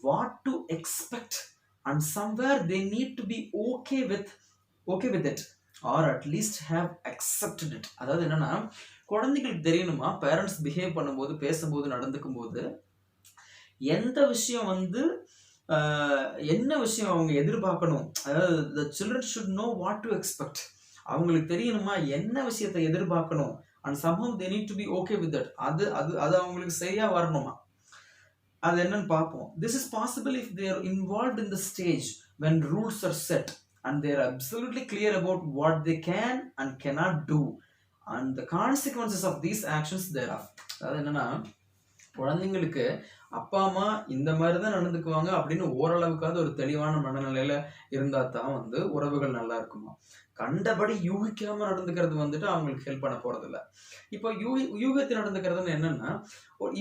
what to expect and somewhere they need to be okay with it or at least have accepted it. அதாவது என்னன்னா, குழந்தைகளுக்கு தெரியணுமா பேரண்ட்ஸ் பிஹேவ் பண்ணும்போது, பேசும்போது, நடந்துக்கும் போது எந்த விஷயம் வந்து என்ன விஷயம் அவங்க எதிர்பார்க்கணும். அதாவது the children should know what to expect. அவங்களுக்கு தெரியணுமா என்ன விஷயத்தை எதிர்பார்க்கணும், and somehow they need to be okay with that. அது அது அது அவங்களுக்கு சரியா வரணுமா, அது என்னன்னு பார்ப்போம். This is possible if they are involved in the stage when rules are set and they are absolutely clear about what they can and cannot do and the consequences of these actions thereof. அதாவது என்னன்னா, குழந்தைங்களுக்கு அப்பா அம்மா இந்த மாதிரி தான் நடந்துக்குவாங்க அப்படின்னு ஓரளவுக்காவது ஒரு தெளிவான மனநிலையில இருந்தா தான் வந்து உறவுகள் நல்லா இருக்குமா. கண்டபடி யூகிக்காம நடந்துக்கிறது வந்துட்டு அவங்களுக்கு ஹெல்ப் பண்ண போறது இல்லை. இப்போ யூகத்தை நடந்துக்கிறதுன்னு என்னன்னா,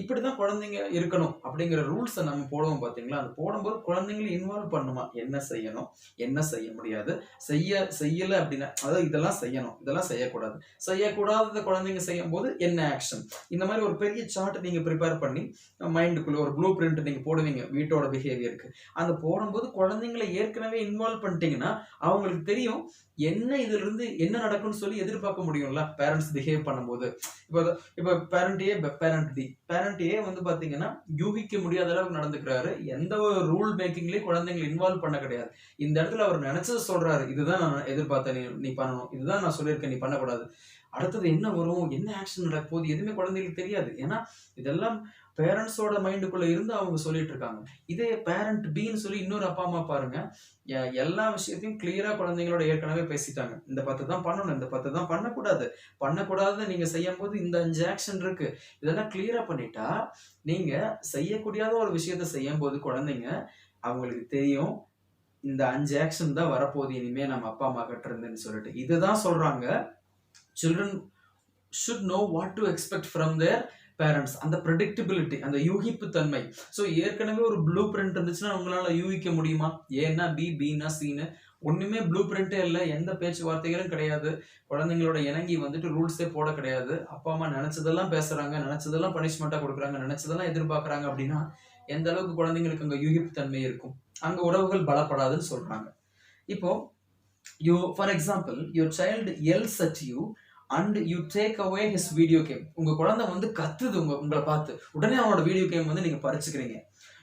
இப்படிதான் குழந்தைங்க இருக்கணும் அப்படிங்கிற ரூல்ஸை நம்ம போடுவோம் பாத்தீங்களா. அது போடும்போது குழந்தைங்களை இன்வால்வ் பண்ணுமா, என்ன செய்யணும் என்ன செய்ய முடியாது, செய்யல அப்படின்னா அதாவது இதெல்லாம் செய்யணும் இதெல்லாம் செய்யக்கூடாது, செய்யக்கூடாத குழந்தைங்க செய்யும் போது என்ன ஆக்ஷன், இந்த மாதிரி ஒரு பெரிய சார்ட் நீங்க ப்ரிப்பேர் பண்ணி மைண்டுக்குள்ள ஒரு ப்ளூ பிரிண்ட் நீங்க போடுவீங்க வீட்டோட பிஹேவியருக்கு. அந்த போடும்போது குழந்தைங்களை ஏற்கனவே இன்வால்வ் பண்ணிட்டீங்கன்னா அவங்களுக்கு தெரியும் என்ன இதுல இருந்து என்ன நடக்கும்னு சொல்லி எதிர்பார்க்க முடியும்ல பேரண்ட்ஸ் பிஹேவ் பண்ணும்போது. இப்போ பேரண்ட் ஏ வந்து பாத்தீங்கன்னா யூகிக்க முடியாத அளவுக்கு நடந்துக்கிறாரு, எந்த ஒரு ரூல் மேக்கிங்லயும் குழந்தைங்களை இன்வால்வ் பண்ண கிடையாது. இந்த இடத்துல அவர் நினைச்சது சொல்றாரு, இதுதான் நான் எதிர்பார்த்தேன் நீ பண்ணணும், இதுதான் நான் சொல்லியிருக்கேன் நீ பண்ணக்கூடாது, அடுத்தது என்ன வரும் என்ன ஆக்ஷன் நடக்க போகுது எதுவுமே குழந்தைகளுக்கு தெரியாது. ஏன்னா இதெல்லாம் பேரண்ட்ஸோட மைண்டுக்குள்ள இருந்து அவங்க சொல்லிட்டு இருக்காங்க. இதே பேரண்ட் பின்னு சொல்லி இன்னொரு அப்பா அம்மா பாருங்க, எல்லா விஷயத்தையும் கிளியரா குழந்தைங்களோட ஏற்கனவே பேசிட்டாங்க. இந்த 10 தான் பண்ணணும், இந்த 10 தான் பண்ணக்கூடாது நீங்க செய்யும் போது இந்த 5 ஆக்ஷன் இருக்கு, இதெல்லாம் கிளியரா பண்ணிட்டா நீங்க செய்யக்கூடியாத ஒரு விஷயத்த செய்யும் போது குழந்தைங்க அவங்களுக்கு தெரியும் இந்த 5 ஆக்ஷன் தான் வரப்போகுது இனிமே நம்ம அப்பா அம்மா கிட்ட இருந்துன்னு சொல்லிட்டு. இதுதான் சொல்றாங்க, children should know what to expect from their parents. அந்த ப்ரெடிக்டபிலிட்டி, அந்த யூகிப்பு தன்மை. ஸோ ஏற்கனவே ஒரு ப்ளூ பிரிண்ட் இருந்துச்சுன்னா உங்களால யூகிக்க முடியுமா, ஏன்னா பின்னா சீனு ஒண்ணுமே ப்ளூ பிரிண்டே இல்லை, எந்த பேச்சுவார்த்தைகளும் கிடையாது, குழந்தைங்களோட இணங்கி வந்துட்டு ரூல்ஸே போட கிடையாது, அப்பா அம்மா நினைச்சதெல்லாம் பேசுறாங்க, நினைச்சதெல்லாம் பனிஷ்மெண்டா கொடுக்குறாங்க, நினைச்சதெல்லாம் எதிர்பார்க்கறாங்க அப்படின்னா எந்த அளவுக்கு குழந்தைங்களுக்கு அங்க யூகிப்பு தன்மை இருக்கும், அங்க உறவுகள் பலப்படாதுன்னு சொல்றாங்க. இப்போ for example your child yells at you and you take away his video game. உங்க குழந்தை வந்து கத்துது உங்களை பார்த்து, உடனே அவனோட வீடியோ கேம் வந்து நீங்க பறிச்சுக்கிறீங்க.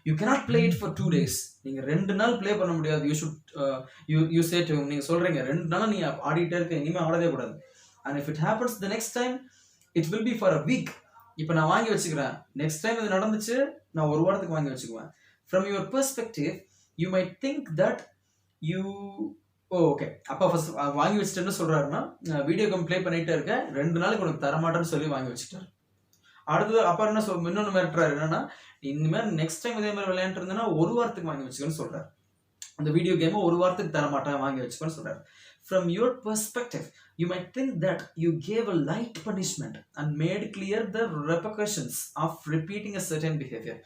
You cannot play it for 2 days. நீங்க 2 நாள் ப்ளே பண்ண முடியாது. You should you say to him, நீங்க சொல்றீங்க 2 நாள் நீ ஆடிட்டே இருக்க, இனிமே ஆடவே கூடாது. And if it happens the next time it will be for a week. இப்போ நான் வாங்கி வச்சுக்கிறேன், நெக்ஸ்ட் டைம் இது நடந்துச்சு நான் ஒரு வாரத்துக்கு வாங்கி வச்சுக்குவேன். From your perspective you might think that you okay அப்பா ஃபர்ஸ்ட் வாங்கி வச்சுட்டு என்ன சொல்றாருன்னா, வீடியோ கேம் ப்ளே பண்ணிட்டே இருக்கேன், 2 நாளைக்கு உனக்கு தரமாட்டேன்னு சொல்லி வாங்கி வச்சுட்டாரு. அடுத்தது அப்பா என்ன இன்னொன்று மிரட்டுறாரு, என்னன்னா இனிமேல் நெக்ஸ்ட் டைம் இதே மாதிரி விளையாண்டு இருந்தேன்னா 1 வாரத்துக்கு வாங்கி வச்சுக்கோன்னு சொல்றாரு. அந்த வீடியோ கேமை 1 வாரத்துக்கு தரமாட்டேன் வாங்கி வச்சுக்கோன்னு சொல்றாரு. From your perspective you might think that you gave a light punishment and made clear the repercussions of repeating a certain behavior.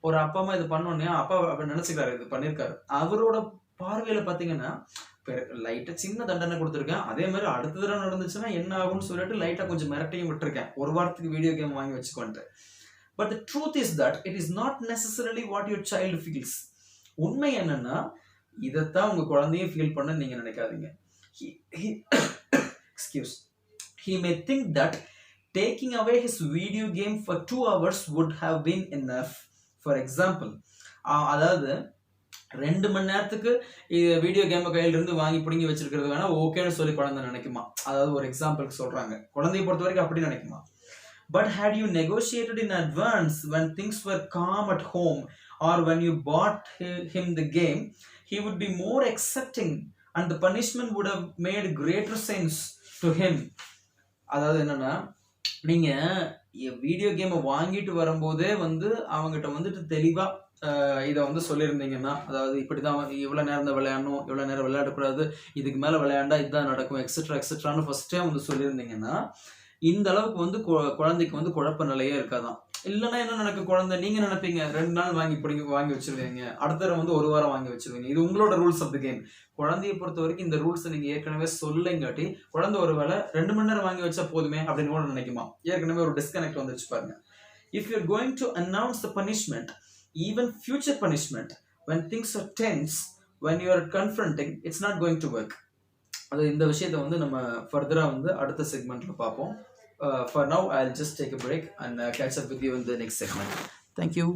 ஒரு அப்பா அம்மா இது பண்ணோன்னே அப்பா நினைச்சுக்கிறாரு இது பண்ணிருக்காரு, அவரோட பார்வையில பாத்தீங்கன்னா லைட்டா சின்ன தண்டனை கொடுத்துருக்கேன், அதே மாதிரி அடுத்த தடவை நடந்துச்சுன்னா என்ன ஆகும்னு சொல்லிட்டு லைட்டா கொஞ்சம் மிரட்டையும் விட்டுருக்கேன், 1 வாரத்துக்கு வீடியோ கேம் வாங்கி வச்சுக்கோன்ட்டு. But the truth is that it is not necessarily what your child feels. உண்மை என்னன்னா இதைத்தான் உங்க குழந்தையும் ஃபீல் பண்ண நீங்க நினைக்காதீங்க. excuse. He may think that taking away his video game for 2 hours would have been enough. For example, அதாவது 2 மணி நேரத்துக்கு வீடியோ கேமை கையில இருந்து வாங்கி பிடுங்கி வச்சிருக்கிறது வேணா ஓகேன்னு சொல்லி குழந்தை நினைக்குமா. அதாவது ஒரு எக்ஸாம்பிளுக்கு சொல்றாங்க, குழந்தைய பொறுத்த வரைக்கும் அப்படி நினைக்குமா. But had you negotiated in advance when things were calm at home or when you bought him the game, he would be more accepting and the punishment would have made greater sense to him. அதாவது என்னன்னா, நீங்க video கேமை வாங்கிட்டு வரும்போதே வந்து அவங்ககிட்ட வந்துட்டு தெளிவா இதை வந்து சொல்லியிருந்தீங்கன்னா, அதாவது இப்படிதான் இவ்வளவு நேரம் தான் விளையாடணும், இவ்வளவு நேரம் விளையாடக்கூடாது, இதுக்கு மேல விளையாண்டா இதுதான் நடக்கும், எக்ஸெட்ரா எக்ஸெட்ரான்னு ஃபர்ஸ்டே வந்து சொல்லியிருந்தீங்கன்னா இந்த அளவுக்கு வந்து குழந்தைக்கு வந்து குழப்ப நிலையே இருக்காதான். இல்லைன்னா என்ன நடக்கும், குழந்தை நீங்க நினைப்பீங்க 2 நாள் வாங்கி வச்சிருவீங்க, அடுத்த தடவை வந்து 1 வாரம் வாங்கி வச்சிருவீங்க. இது உங்களோட ரூல்ஸ் ஆஃப் த கேம். குழந்தைய பொறுத்த வரைக்கும் இந்த ரூல்ஸை நீங்க ஏற்கனவே சொல்லுங்காட்டி குழந்தை ஒருவேளை 2 மணி நேரம் வாங்கி வச்சா போதுமே அப்படின்னு கூட நினைக்குமா. ஏற்கனவே ஒரு டிஸ்கனெக்ட் வந்துச்சு பாருங்க. If you're going to announce the punishment, even future punishment, when things are tense, when you are confronting, it's not going to work. அது இந்த விஷயத்தை வந்து நம்ம ஃபர்தரா வந்து அடுத்த செக்மெண்ட்ல பார்ப்போம். For now, I'll just take a break and catch up with you in the next segment. Thank you.